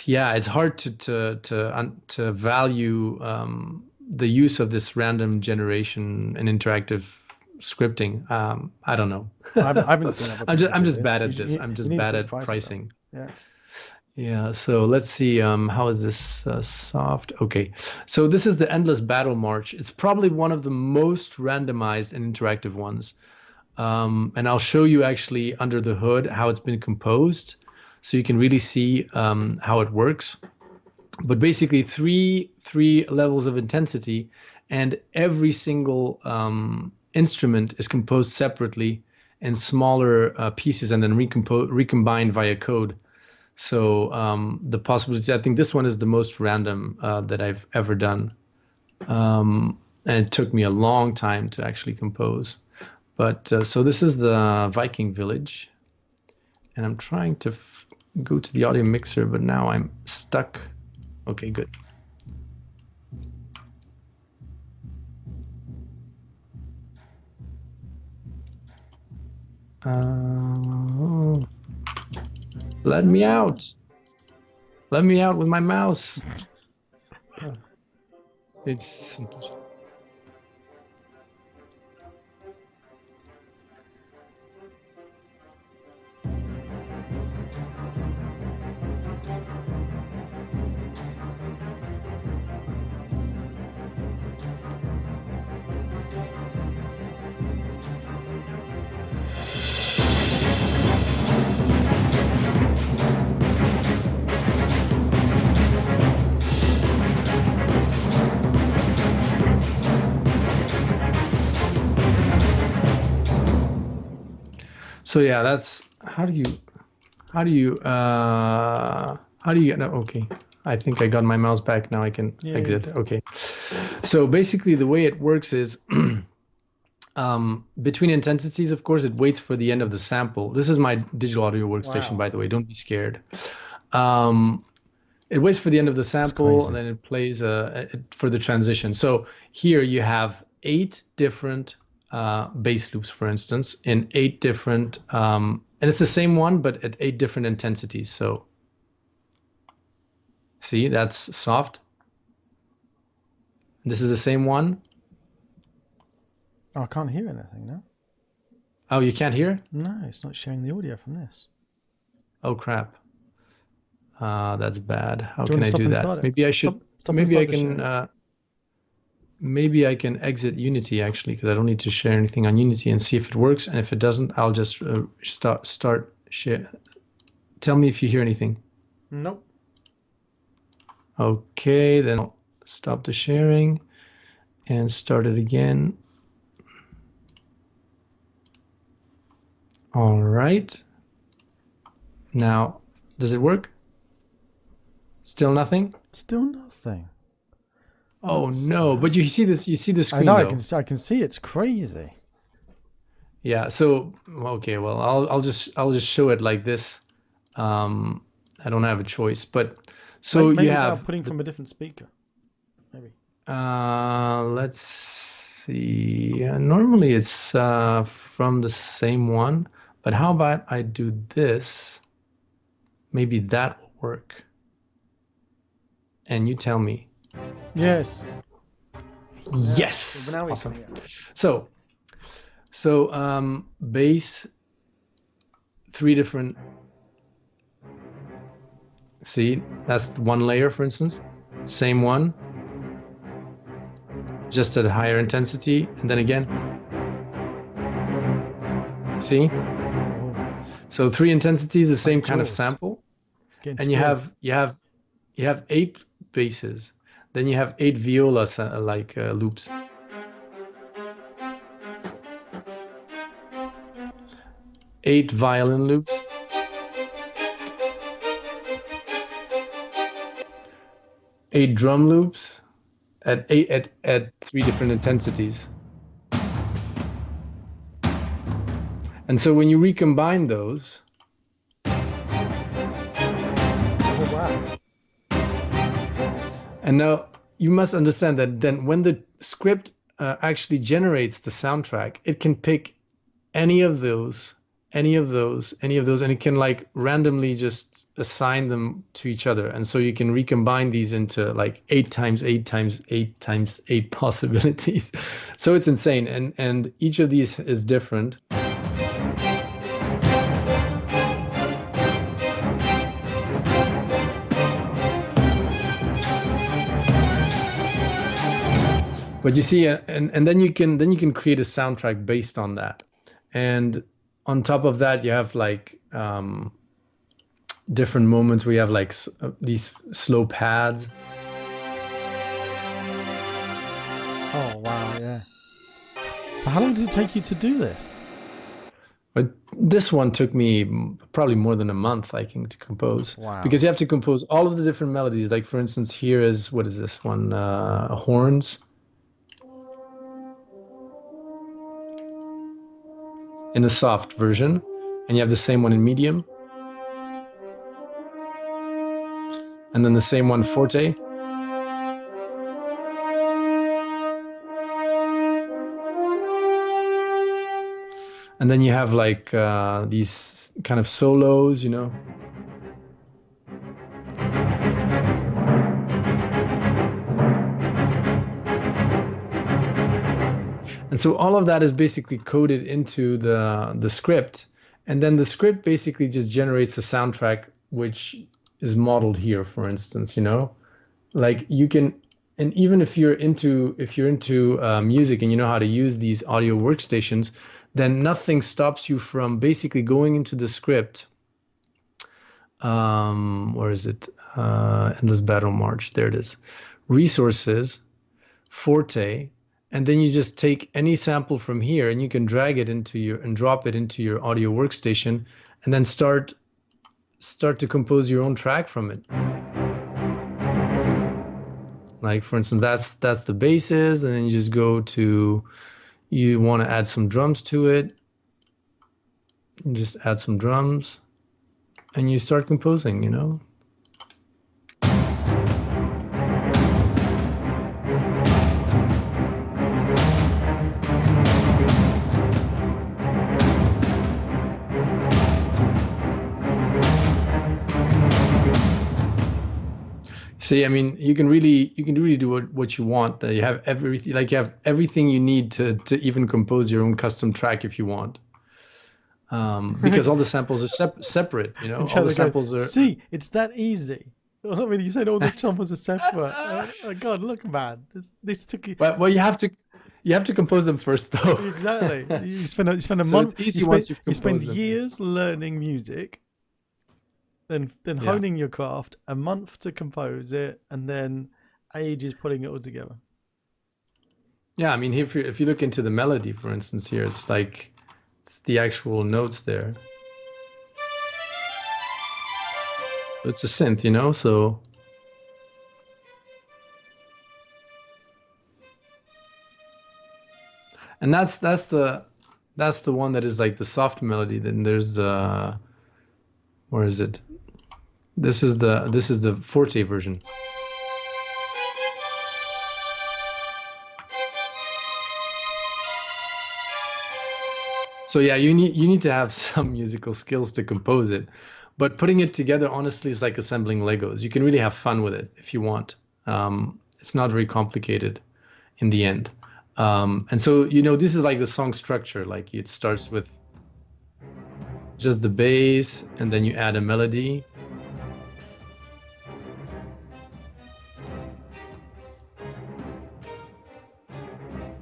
yeah, it's hard to value the use of this random generation and interactive scripting. I don't know. I haven't seen that. I'm just bad at this. I'm just bad at pricing. Yeah, so let's see, how is this soft? Okay, so this is the Endless Battle March. It's probably one of the most randomized and interactive ones. And I'll show you actually under the hood how it's been composed, so you can really see how it works. But basically three levels of intensity, and every single instrument is composed separately in smaller pieces and then recombined via code. So the possibilities, I think this one is the most random that I've ever done. And it took me a long time to actually compose. But so this is the Viking village. And I'm trying to go to the audio mixer, but now I'm stuck. Okay, good. Let me out. Let me out with my mouse. It's... So yeah, that's how do you get, no, okay. I think I got my mouse back now. I can exit. Okay. So basically the way it works is between intensities, of course, it waits for the end of the sample. This is my digital audio workstation, by the way. Don't be scared. It waits for the end of the sample and then it plays for the transition. So here you have 8 different bass loops, for instance, in 8 different, and it's the same one, but at 8 different intensities. So see, that's soft. This is the same one. Oh, I can't hear anything now. Oh, you can't hear? No, it's not showing the audio from this. Oh, crap. That's bad. How can I do that? Start it? Maybe I should, maybe I can, maybe I can exit Unity actually, because I don't need to share anything on Unity, and see if it works. And if it doesn't, I'll just start share. Tell me if you hear anything. Nope. Okay, then I'll stop the sharing and start it again. All right. Now, does it work? Still nothing? Still nothing. Oh no! But you see this? You see the screen? I know. Though. I can see. It's crazy. Yeah. So okay. Well, I'll just show it like this. I don't have a choice. But so maybe you it's have outputting from a different speaker. Maybe. Let's see. Normally it's from the same one. But how about I do this? Maybe that will work. And you tell me. Yes. Yes. Yeah. Awesome. So bass, 3 different. See, that's one layer, for instance. Same one, just at a higher intensity, and then again. See? So 3 intensities, the same kind of sample, and you have 8 basses. Then you have 8 violas loops. Eight violin loops. Eight drum loops at 3 different intensities. And so when you recombine those, and now you must understand that then when the script actually generates the soundtrack, it can pick any of those, and it can like randomly just assign them to each other. And so you can recombine these into like 8 times 8 times 8 times 8 possibilities. So it's insane. And each of these is different. But you see, and then you can create a soundtrack based on that. And on top of that, you have like different moments where you have like these slow pads. Oh wow, yeah. So how long did it take you to do this? But this one took me probably more than a month, I think, to compose. Wow. Because you have to compose all of the different melodies. Like for instance, here is, what is this one? Horns. In a soft version, and you have the same one in medium, and then the same one forte, and then you have like these kind of solos, you know. And so all of that is basically coded into the script, and then the script basically just generates a soundtrack which is modeled here, for instance, you know. Like you can, and even if you're into music and you know how to use these audio workstations, then nothing stops you from basically going into the script. Where is it? Endless Battle March. There it is. Resources, Forte. And then you just take any sample from here and you can drag it and drop it into your audio workstation, and then start to compose your own track from it. Like for instance, that's the basses, and then you just go to, you want to add some drums to it. You just add some drums and you start composing, you know. See, I mean, you can really do what you want. You have everything, like you have everything you need to even compose your own custom track if you want. Because all the samples are separate, you know. All the samples are. See, it's that easy. I mean, you said all the samples are separate. Oh God, look, man, this took you. Well, you have to compose them first, though. Exactly. You spend a So month. it's easy once you've You spend composed them. years learning music, then Yeah. honing your craft. A month to compose it, and then ages putting it all together. Yeah, I mean, if you look into the melody, for instance, here, it's like it's the actual notes there. It's a synth, you know, so. And that's the one that is like the soft melody. Then there's the, where is it? This is the forte version. So yeah, you need to have some musical skills to compose it, but putting it together honestly is like assembling Legos. You can really have fun with it if you want. It's not very complicated in the end. And so, you know, this is like the song structure. Like it starts with just the bass, and then you add a melody.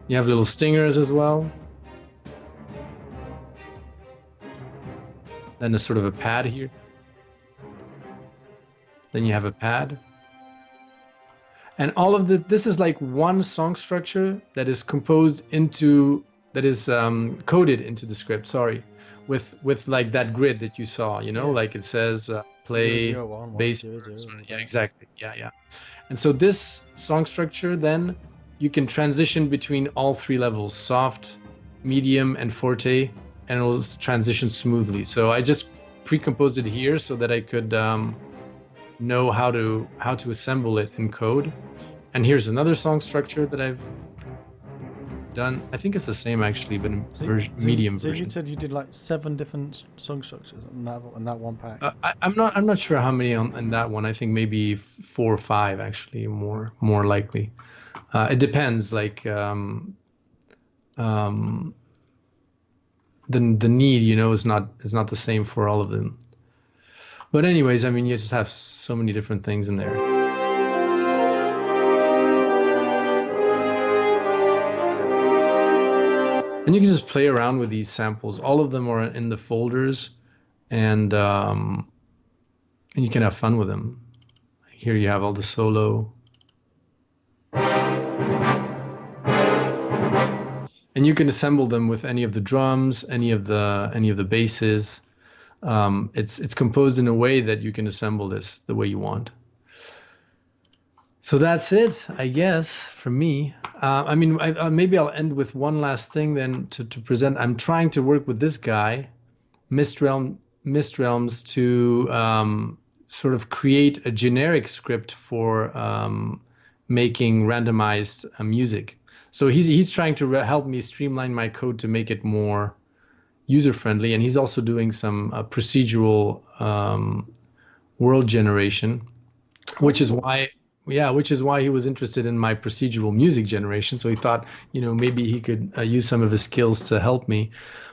You have little stingers as well. Then a sort of a pad here. Then you have a pad. And all of this is like one song structure that is composed into, that is coded into the script, sorry, with like that grid that you saw, you know, like it says play, 0, 0, 1, bass. 0, 0, 1. Yeah, exactly. Yeah. And so this song structure, then you can transition between all three levels, soft, medium, and forte, and it will transition smoothly. So I just pre-composed it here so that I could know how to assemble it in code. And here's another song structure that I've done. I think it's the same actually, but in medium version. So you said you did like 7 different song structures in that one pack. I'm not sure how many in that one. I think maybe 4 or 5 actually, more likely. It depends. Like the need, you know, is not the same for all of them. But anyways, I mean, you just have so many different things in there. And you can just play around with these samples. All of them are in the folders, and you can have fun with them. Here you have all the solo. And you can assemble them with any of the drums, any of the basses. It's composed in a way that you can assemble this the way you want. So that's it, I guess, for me. I mean, maybe I'll end with one last thing then to present. I'm trying to work with this guy, Mist Realms, to sort of create a generic script for making randomized music. So he's trying to help me streamline my code to make it more user-friendly, and he's also doing some procedural world generation, which is why he was interested in my procedural music generation. So he thought, you know, maybe he could use some of his skills to help me.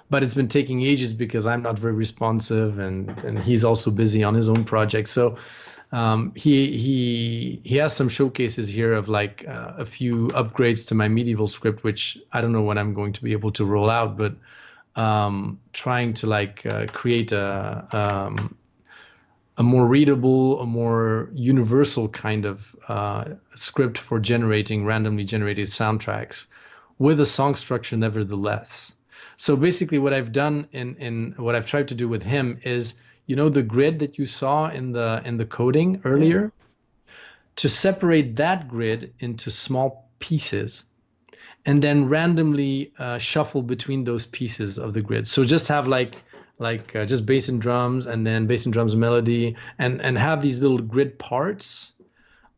But it's been taking ages because I'm not very responsive, and he's also busy on his own project. So he has some showcases here of like a few upgrades to my medieval script, which I don't know when I'm going to be able to roll out, but trying to like create a more readable, a more universal kind of script for generating randomly generated soundtracks with a song structure nevertheless. So basically what I've done in what I've tried to do with him is, you know, the grid that you saw in the coding earlier, to separate that grid into small pieces and then randomly shuffle between those pieces of the grid. So just have like just bass and drums, and then bass and drums melody, and have these little grid parts,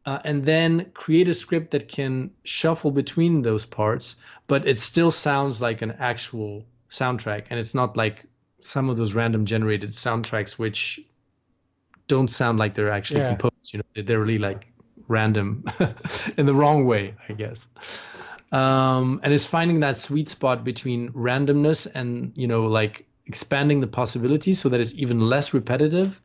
and then create a script that can shuffle between those parts, but it still sounds like an actual soundtrack, and it's not like some of those random generated soundtracks which don't sound like they're actually composed. You know, they're really like random in the wrong way, I guess. And it's finding that sweet spot between randomness and, you know, like expanding the possibilities so that it's even less repetitive,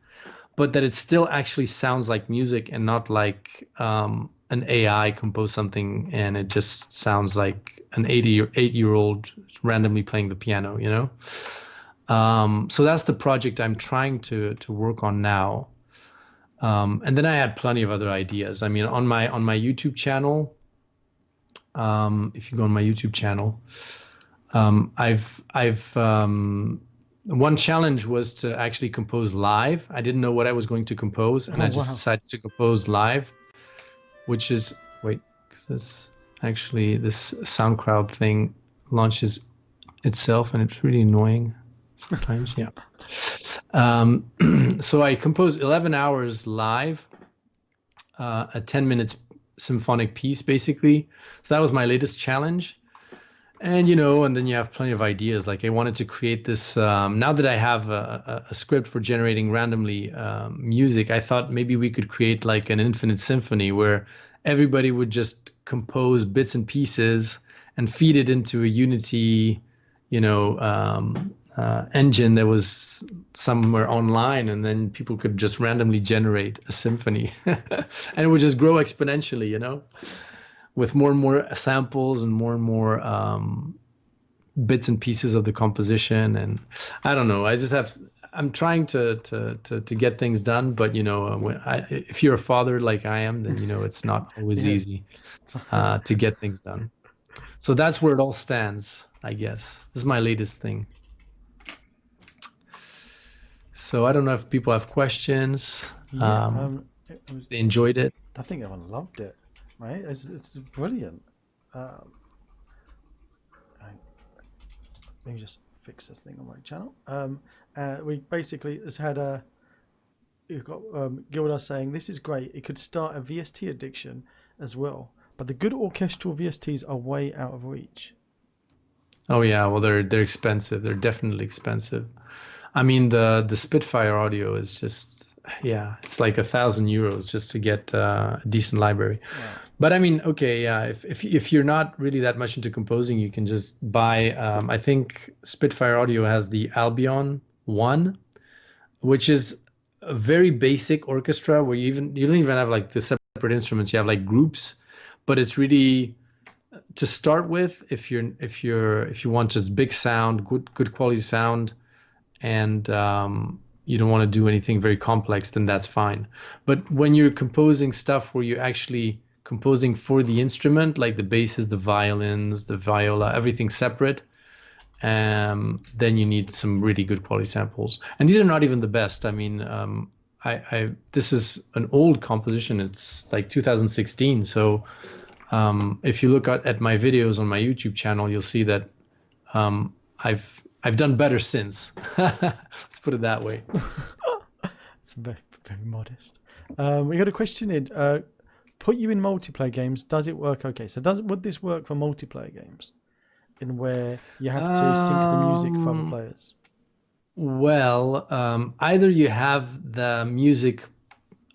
but that it still actually sounds like music and not like an AI composed something and it just sounds like an 88-year-old randomly playing the piano, you know? So that's the project I'm trying to work on now. And then I had plenty of other ideas. I mean, on my YouTube channel, if you go on my YouTube channel, one challenge was to actually compose live. I didn't know what I was going to compose, and I just decided to compose live, which is this SoundCloud thing launches itself, and it's really annoying sometimes. Yeah. So I composed 11 hours live, a 10 minutes symphonic piece, basically. So that was my latest challenge. And, you know, and then you have plenty of ideas. Like I wanted to create this, now that I have a script for generating randomly music, I thought maybe we could create like an infinite symphony where everybody would just compose bits and pieces and feed it into a Unity, you know, engine that was somewhere online, and then people could just randomly generate a symphony and it would just grow exponentially, you know, with more and more samples and more bits and pieces of the composition. And I don't know, I'm trying to get things done, but you know, if you're a father like I am, then you know it's not always easy to get things done. So that's where it all stands, I guess. This is my latest thing. So I don't know if people have questions. They enjoyed it. I think everyone loved it, right? It's brilliant. Let me just fix this thing on my channel. We basically has had you've got Gilda saying this is great. It could start a VST addiction as well, but the good orchestral VSTs are way out of reach. Oh yeah, well they're expensive. They're definitely expensive. I mean the Spitfire audio is just, yeah, it's like €1,000 just to get a decent library. Wow. But I mean, okay, yeah, if you're not really that much into composing, you can just buy. I think Spitfire Audio has the Albion 1, which is a very basic orchestra where you don't even have like the separate instruments. You have like groups, but it's really to start with. If you want just big sound, good quality sound, and you don't want to do anything very complex, then that's fine. But when you're composing stuff where you're actually composing for the instrument, like the basses, the violins, the viola, everything separate, then you need some really good quality samples. And these are not even the best. I mean, this is an old composition. It's like 2016. So if you look at my videos on my YouTube channel, you'll see that I've done better since. Let's put it that way. It's very, very modest. We got a question in. Put you in multiplayer games. Does it work okay? So would this work for multiplayer games, in where you have to sync the music for other players? Well, either you have the music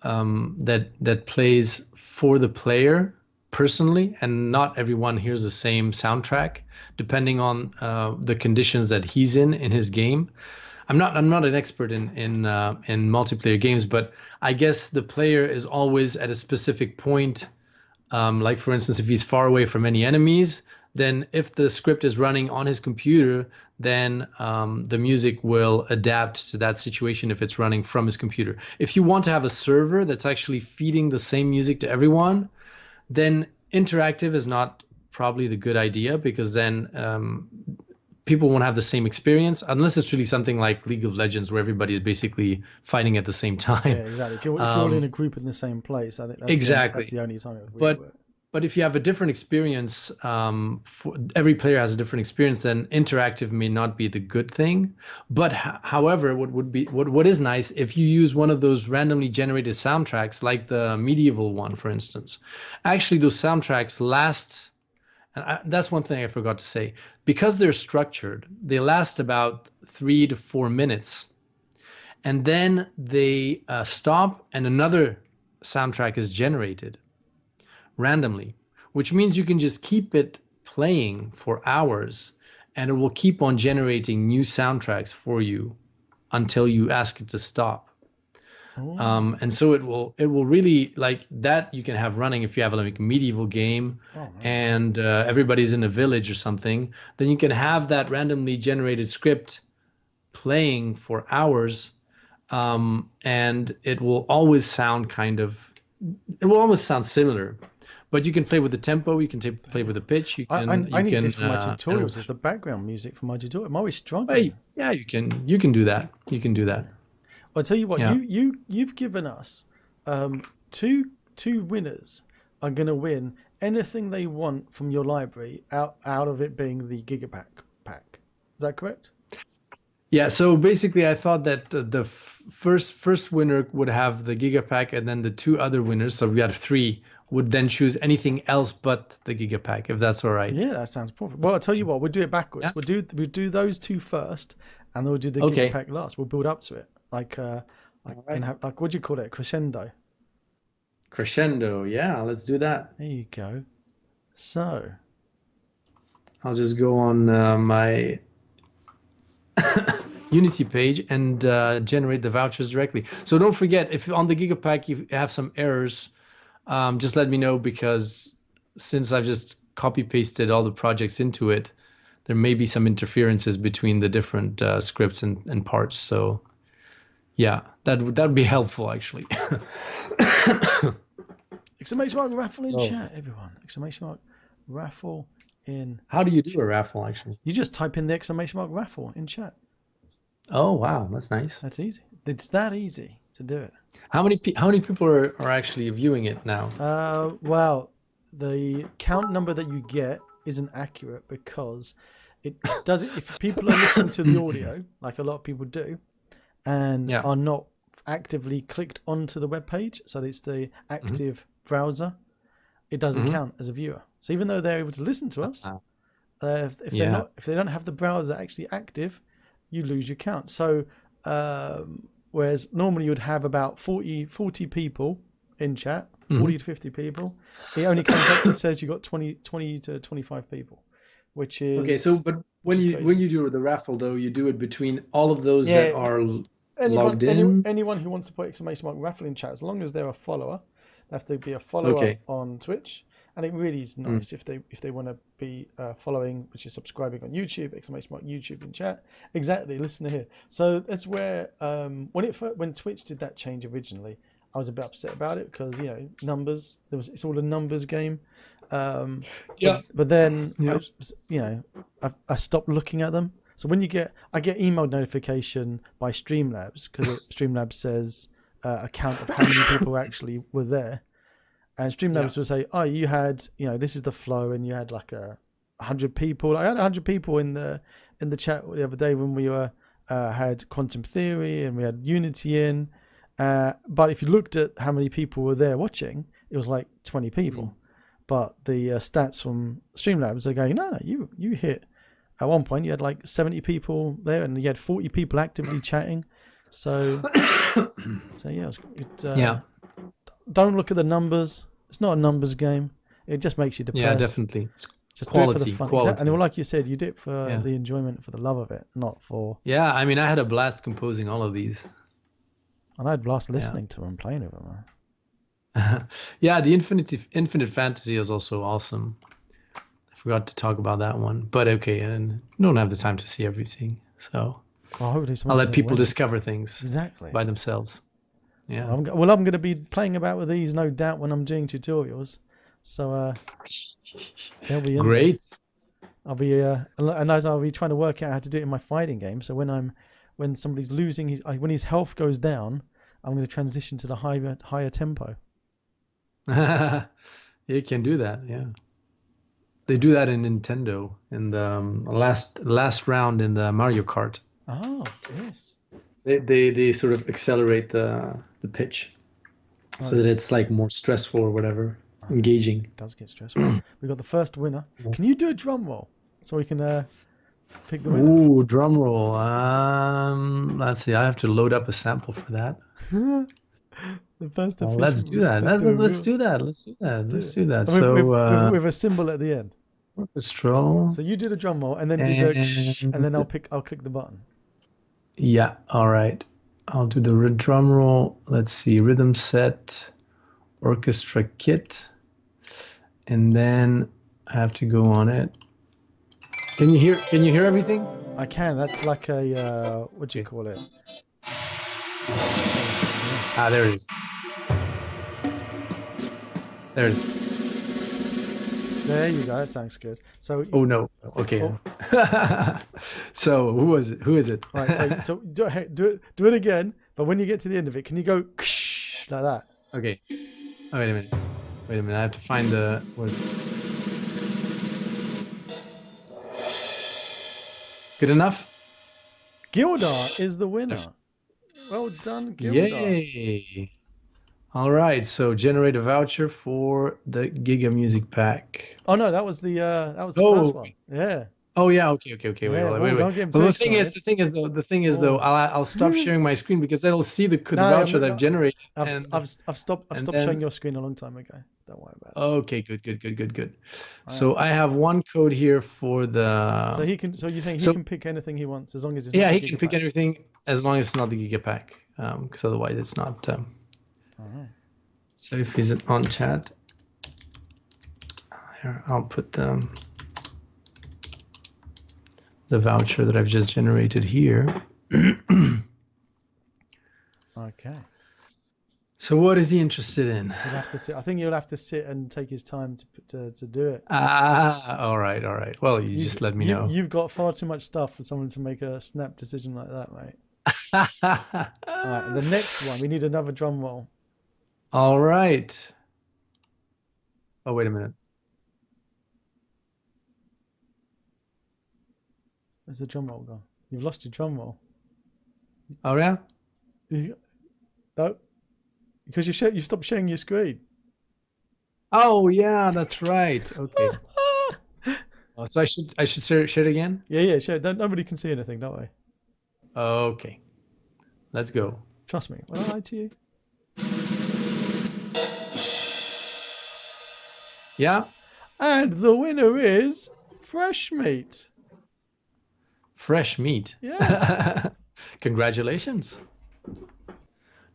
that plays for the player personally, and not everyone hears the same soundtrack, depending on the conditions that he's in his game. I'm not an expert in multiplayer games, but I guess the player is always at a specific point. Like for instance, if he's far away from any enemies, then if the script is running on his computer, then the music will adapt to that situation if it's running from his computer. If you want to have a server that's actually feeding the same music to everyone, then interactive is not probably the good idea, because then people won't have the same experience, unless it's really something like League of Legends where everybody is basically fighting at the same time. Yeah, exactly. If you're all in a group in the same place, I think that's that's the only time it would really work. But if you have a different experience, every player has a different experience, then interactive may not be the good thing. But however, what is nice, if you use one of those randomly generated soundtracks, like the medieval one, for instance, actually those soundtracks last. And that's one thing I forgot to say. Because they're structured, they last about 3 to 4 minutes. And then they stop and another soundtrack is generated randomly, which means you can just keep it playing for hours and it will keep on generating new soundtracks for you until you ask it to stop. And so it will really like that you can have running if you have like a medieval game and everybody's in a village or something, then you can have that randomly generated script playing for hours, and it will always sound similar, but you can play with the tempo, you can play with the pitch, I need this for my tutorials as the background music for my tutorial. I'm always struggling. Yeah, you can do that. You can do that. I'll tell you what, you've given us two winners are going to win anything they want from your library out of it being the Gigapack pack. Is that correct? Yeah, so basically I thought that the first winner would have the Gigapack, and then the two other winners, so we had 3, would then choose anything else but the Gigapack, if that's all right. Yeah, that sounds perfect. Well, I'll tell you what, we'll do it backwards. Yeah. We'll do those 2 first, and then we'll do the Gigapack last. We'll build up to it. Like what do you call it? Crescendo. Crescendo, yeah, let's do that. There you go. So I'll just go on my Unity page and generate the vouchers directly. So don't forget, if on the Gigapack you have some errors, just let me know, because since I've just copy pasted all the projects into it, there may be some interferences between the different scripts and parts. So yeah, that'd be helpful actually. Exclamation mark raffle in chat, everyone. Exclamation mark raffle in. How do you do a raffle actually? You just type in the exclamation mark raffle in chat. Oh wow, that's nice. That's easy. It's that easy to do it. How many people are actually viewing it now? Well, the count number that you get isn't accurate because it does it if people are listening to the audio, like a lot of people do, and are not actively clicked onto the web page, so it's the active browser, it doesn't count as a viewer. So even though they're able to listen to us, if they don't have the browser actually active, you lose your count. So whereas normally you'd have about 40 people in chat, 40 to 50 people, it only comes up and says you got 20 to 25 people, which is okay. So but when you do the raffle though, you do it between all of those that are logged in. Anyone who wants to put exclamation mark raffle in chat, as long as they're a follower, they have to be a follower on Twitch. And it really is nice if they want to be following, which is subscribing on YouTube, exclamation mark YouTube in chat. Exactly, listen to here. So that's where when Twitch did that change originally, I was a bit upset about it because numbers. It's all a numbers game. But then I stopped looking at them. So when I get email notification by Streamlabs because Streamlabs says a count of how many people actually were there. And Streamlabs will say, "Oh, you had, this is the flow, and you had like 100 people. I had 100 people in the chat the other day when we had Quantum Theory and we had Unity in. But if you looked at how many people were there watching, it was like 20 people. But the stats from Streamlabs are going, no, you hit at one point you had like 70 people there, and you had 40 people actively chatting. So yeah, Don't look at the numbers. It's not a numbers game. It just makes you depressed. Yeah, definitely. It's just quality, do it for the fun. quality. Exactly. And like you said, you do it for the enjoyment, for the love of it, not for. Yeah, I mean, I had a blast composing all of these. And I had a blast listening to them, playing with them. Yeah, the Infinite Fantasy is also awesome. I forgot to talk about that one, but okay, and you don't have the time to see everything, so I'll let people discover things by themselves. Yeah. I'm going to be playing about with these, no doubt, when I'm doing tutorials. So they'll be in great. There. I'll be and as I'll be trying to work out how to do it in my fighting game. So when somebody's losing when his health goes down, I'm going to transition to the higher tempo. You can do that. Yeah. They do that in Nintendo in the last round in the Mario Kart. Oh yes. They sort of accelerate the pitch so that it's like more stressful or whatever, engaging. It does get stressful. We got the first winner. Can you do a drum roll so we can pick the winner? Ooh, drum roll. Let's see. I have to load up a sample for that. The first. Let's do that. Let's do that. So with a symbol at the end. Orchestral. So you do the drum roll and then do and then I'll click the button. Yeah. All right. I'll do the drum roll. Let's see, rhythm set, orchestra kit, and then I have to go on it. Can you hear everything? I can. That's like a what do you call it? Ah, there it is. There it is. There you go. That sounds good. So. Oh no. Okay. Oh. So who is it? Right. So do it again. But when you get to the end of it, can you go like that? Okay. Oh, wait a minute. I have to find the word. Good enough? Gildar is the winner. Well done, Gildar. Yay! All right, so generate a voucher for the Giga Music Pack. Oh no, that was the first one. Yeah. Oh yeah, okay. Wait. Well, the thing is though, I'll stop sharing my screen because they'll see the voucher that I've generated. I've stopped sharing your screen a long time ago. Don't worry about it. Okay, good. So I have one code here for the. So you think he can pick anything he wants as long as it's yeah, not he can pick anything as long as it's not the Giga Pack, because otherwise it's not. So if he's on chat, here I'll put the voucher that I've just generated here. Okay. So what is he interested in? You'll have to sit. I think you'll have to sit and take his time to do it. All right. Well, you just let me know. You've got far too much stuff for someone to make a snap decision like that, mate. All right, the next one, we need another drum roll. All right. Oh, wait a minute. Where's the drum roll gone? You've lost your drum roll. Oh yeah? No. Because you stopped sharing your screen. Oh yeah, that's right. Okay. So I should share it again? Yeah, share it. Nobody can see anything, don't we? Okay. Let's go. Trust me. When I lie to you. Yeah. And the winner is Fresh Meat. Fresh Meat. Yeah. Congratulations.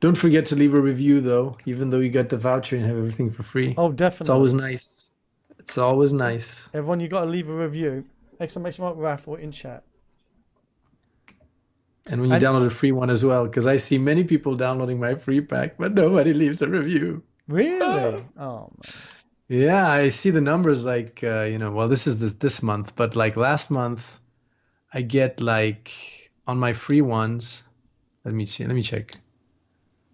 Don't forget to leave a review though, even though you got the voucher and have everything for free. Oh, definitely. It's always nice. It's always nice. Everyone, you got to leave a review. Exclamation mark raffle in chat. And when you download a free one as well, because I see many people downloading my free pack, but nobody leaves a review. Really? Oh man. Yeah, I see the numbers like, well, this is this month, but like last month, I get like on my free ones, let me check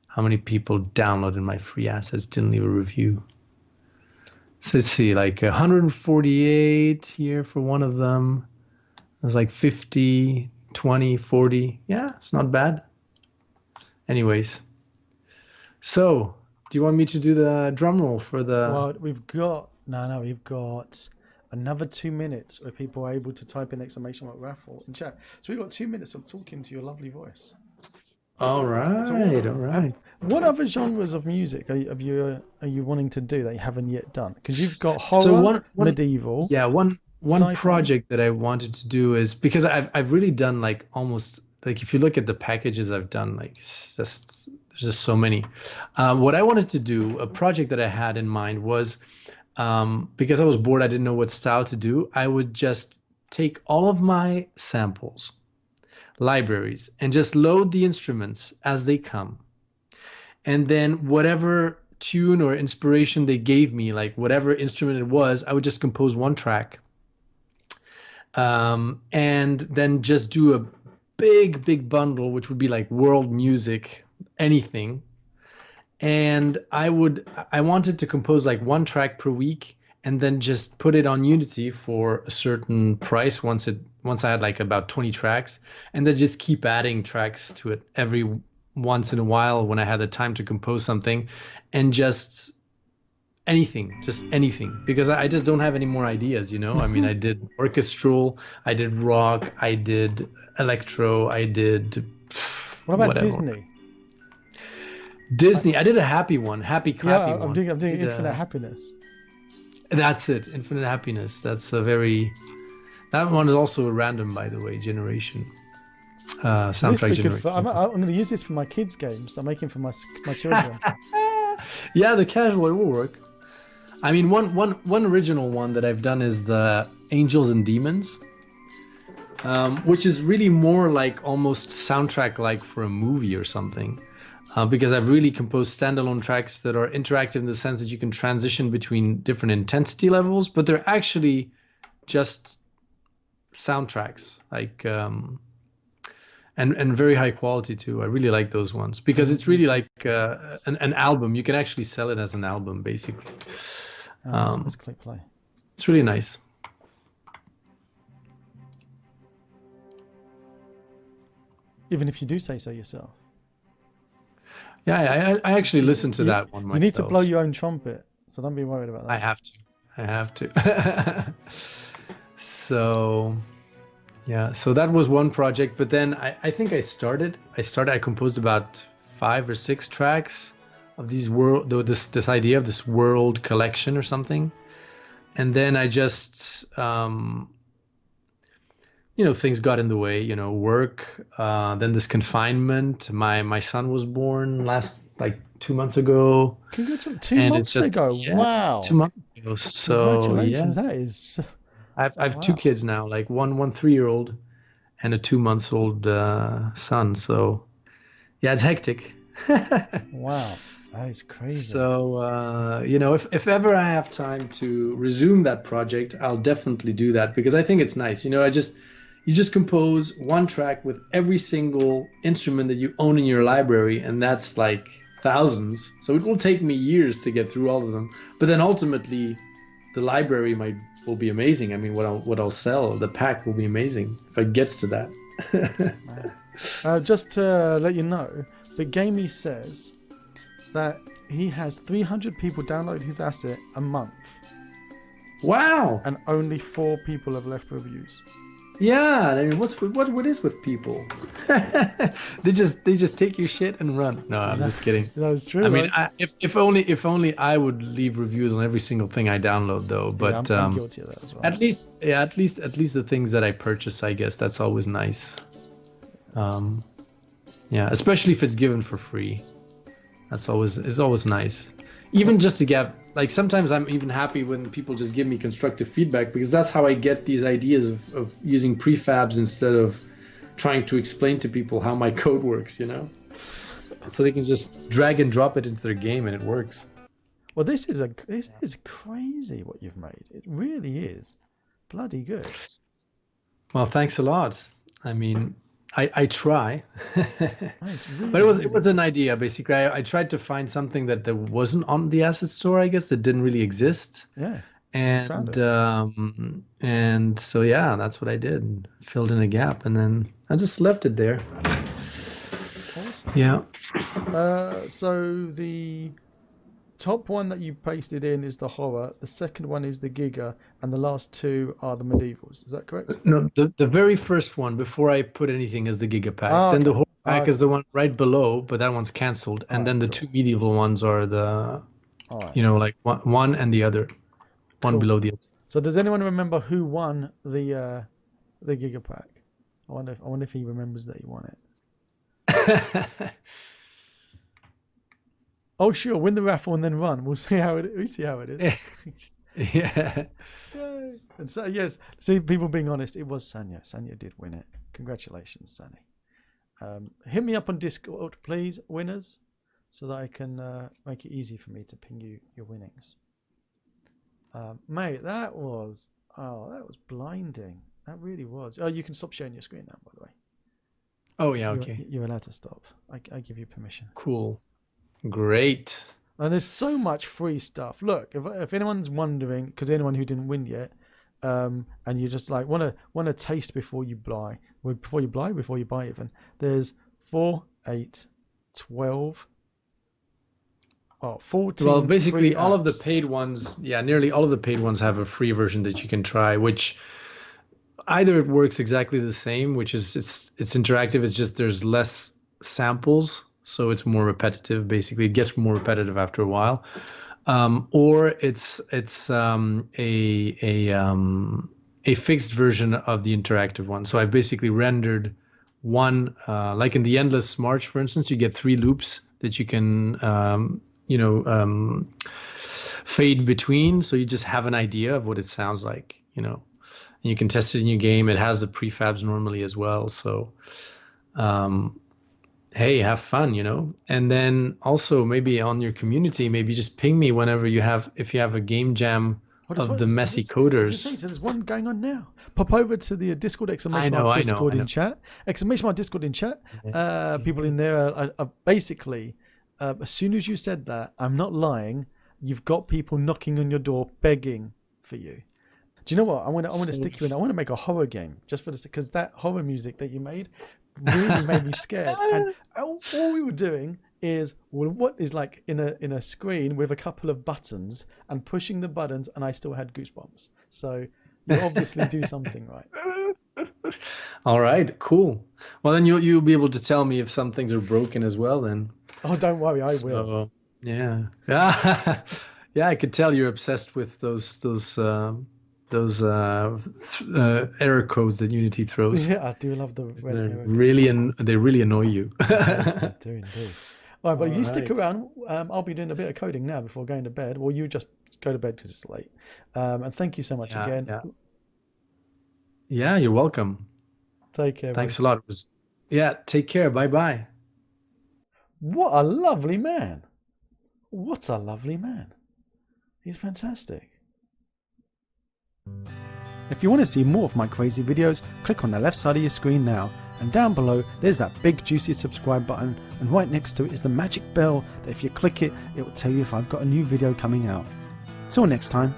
how many people downloaded my free assets, didn't leave a review. So let's see, like 148 here for one of them. There's like 50, 20, 40. Yeah, it's not bad. Anyways, so do you want me to do the drum roll for the... Well, we've got another 2 minutes where people are able to type in exclamation mark raffle in chat. So we've got 2 minutes of talking to your lovely voice. All right. What other genres of music are you wanting to do that you haven't yet done? Because you've got horror, medieval. Yeah, one project that I wanted to do is, because I've really done like almost, like if you look at the packages I've done, like there's just so many. What I wanted to do, a project that I had in mind was, because I was bored, I didn't know what style to do. I would just take all of my samples, libraries, and just load the instruments as they come. And then whatever tune or inspiration they gave me, like whatever instrument it was, I would just compose one track. And then just do a big bundle, which would be like world music, anything. And I wanted to compose like one track per week and then just put it on Unity for a certain price once I had like about 20 tracks, and then just keep adding tracks to it every once in a while when I had the time to compose something, and just anything, because I just don't have any more ideas, I mean, I did orchestral, I did rock, I did electro, I did what about whatever. Disney, I did a happy one, happy clappy one. I'm doing Infinite Happiness. That's it, Infinite Happiness. That one is also a random, by the way, generation. This soundtrack we could. generator. I'm going to use this for my kids' games. I'm making for my children. Yeah, the casual it will work. I mean, one original one that I've done is the Angels and Demons, which is really more like almost soundtrack like for a movie or something. Because I've really composed standalone tracks that are interactive in the sense that you can transition between different intensity levels, but they're actually just soundtracks, like and very high quality too. I really like those ones because it's really like an album. You can actually sell it as an album, basically. Let's click play. It's really nice. Even if you do say so yourself. Yeah, I actually listened to that one myself. You need to blow your own trumpet, so don't be worried about that. I have to. So, yeah, so that was one project, but then I think I composed about 5 or 6 tracks of these this idea of this world collection or something. And then I just, things got in the way, work, then this confinement. My son was born like 2 months ago. Congratulations, 2 months ago. Yeah, wow. 2 months ago. So, congratulations, yeah. that is... I have 2 kids now, like one 3-year-old and a 2-month-old son. So, yeah, it's hectic. Wow, that is crazy. So, if ever I have time to resume that project, I'll definitely do that because I think it's nice. You just compose one track with every single instrument that you own in your library, and that's like thousands. So it will take me years to get through all of them. But then ultimately, the library will be amazing. I mean, what I'll sell, the pack will be amazing if it gets to that. Just to let you know, but Gamey says that he has 300 people download his asset a month. Wow! And only 4 people have left reviews. Yeah, I mean, what is with people? they just take your shit and run. No, I'm just kidding. That was true. I mean, if only I would leave reviews on every single thing I download, though. But I'm guilty of that as well. At least the things that I purchase, I guess that's always nice. Yeah, especially if it's given for free. It's always nice. Even just to get, like, sometimes I'm even happy when people just give me constructive feedback because that's how I get these ideas of using prefabs instead of trying to explain to people how my code works, so they can just drag and drop it into their game and it works. Well, this is crazy what you've made. It really is bloody good. Well, thanks a lot. I mean, I try, really, but it was an idea basically. I tried to find something that wasn't on the asset store, I guess, that didn't really exist. Yeah. And so yeah, that's what I did. Filled in a gap, and then I just left it there. Awesome. Yeah. So the top one that you pasted in is the horror, the second one is the Giga, and the last 2 are the medievals. Is that correct? No, the very first one before I put anything is the Giga Pack. Oh, then okay. the horror pack is the one right below, but that one's cancelled. And then the 2 medieval ones are the, like one and the other, one below the other. So does anyone remember who won the Giga Pack? I wonder if he remembers that he won it. Oh sure, win the raffle and then run. We'll see how it is. Yeah. And so yes, see, people being honest, it was Sanya. Sanya did win it. Congratulations, Sanya. Hit me up on Discord, please, winners, so that I can make it easy for me to ping you your winnings. Mate, that was blinding. That really was. Oh, you can stop sharing your screen now, by the way. Oh yeah, okay. You're allowed to stop. I give you permission. Cool. Great. And there's so much free stuff. Look, if anyone's wondering, because anyone who didn't win yet, and you just like want to taste before you buy, before you buy even, there's 4, 8, 12, 14. Well, basically all of the paid ones, nearly all of the paid ones have a free version that you can try, which either it works exactly the same, which is it's interactive, it's just there's less samples. So it's more repetitive. Basically, it gets more repetitive after a while, or it's a fixed version of the interactive one. So I've basically rendered one, like in the Endless March, for instance, you get 3 loops that you can, fade between. So you just have an idea of what it sounds like, and you can test it in your game. It has the prefabs normally as well. So, hey, have fun, and then also maybe on your community, maybe just ping me whenever if you have a game jam of the messy coders. So there's one going on now. Pop over to the Discord, exclamation mark Discord in chat. Exclamation mark Discord in chat. People in there are basically, as soon as you said that, I'm not lying, you've got people knocking on your door begging for you. Do you know what? I want to stick you in. I want to make a horror game just for this, because that horror music that you made really made me scared. And all we were doing is what is like in a screen with a couple of buttons and pushing the buttons, and I still had goosebumps. So you obviously do something right. All right, cool. Well, then you'll be able to tell me if some things are broken as well. Then. Oh, don't worry, I will. So, yeah. Yeah, I could tell you're obsessed with those error codes that Unity throws. Yeah, I do love the red error codes. They really annoy you. They do indeed. All right, but you stick around. I'll be doing a bit of coding now before going to bed. Well, you just go to bed because it's late. And thank you so much again. Yeah, you're welcome. Take care. Thanks a lot. Take care. Bye-bye. What a lovely man. What a lovely man. He's fantastic. If you want to see more of my crazy videos, click on the left side of your screen now, and down below there's that big juicy subscribe button, and right next to it is the magic bell that if you click it, it will tell you if I've got a new video coming out. Till next time.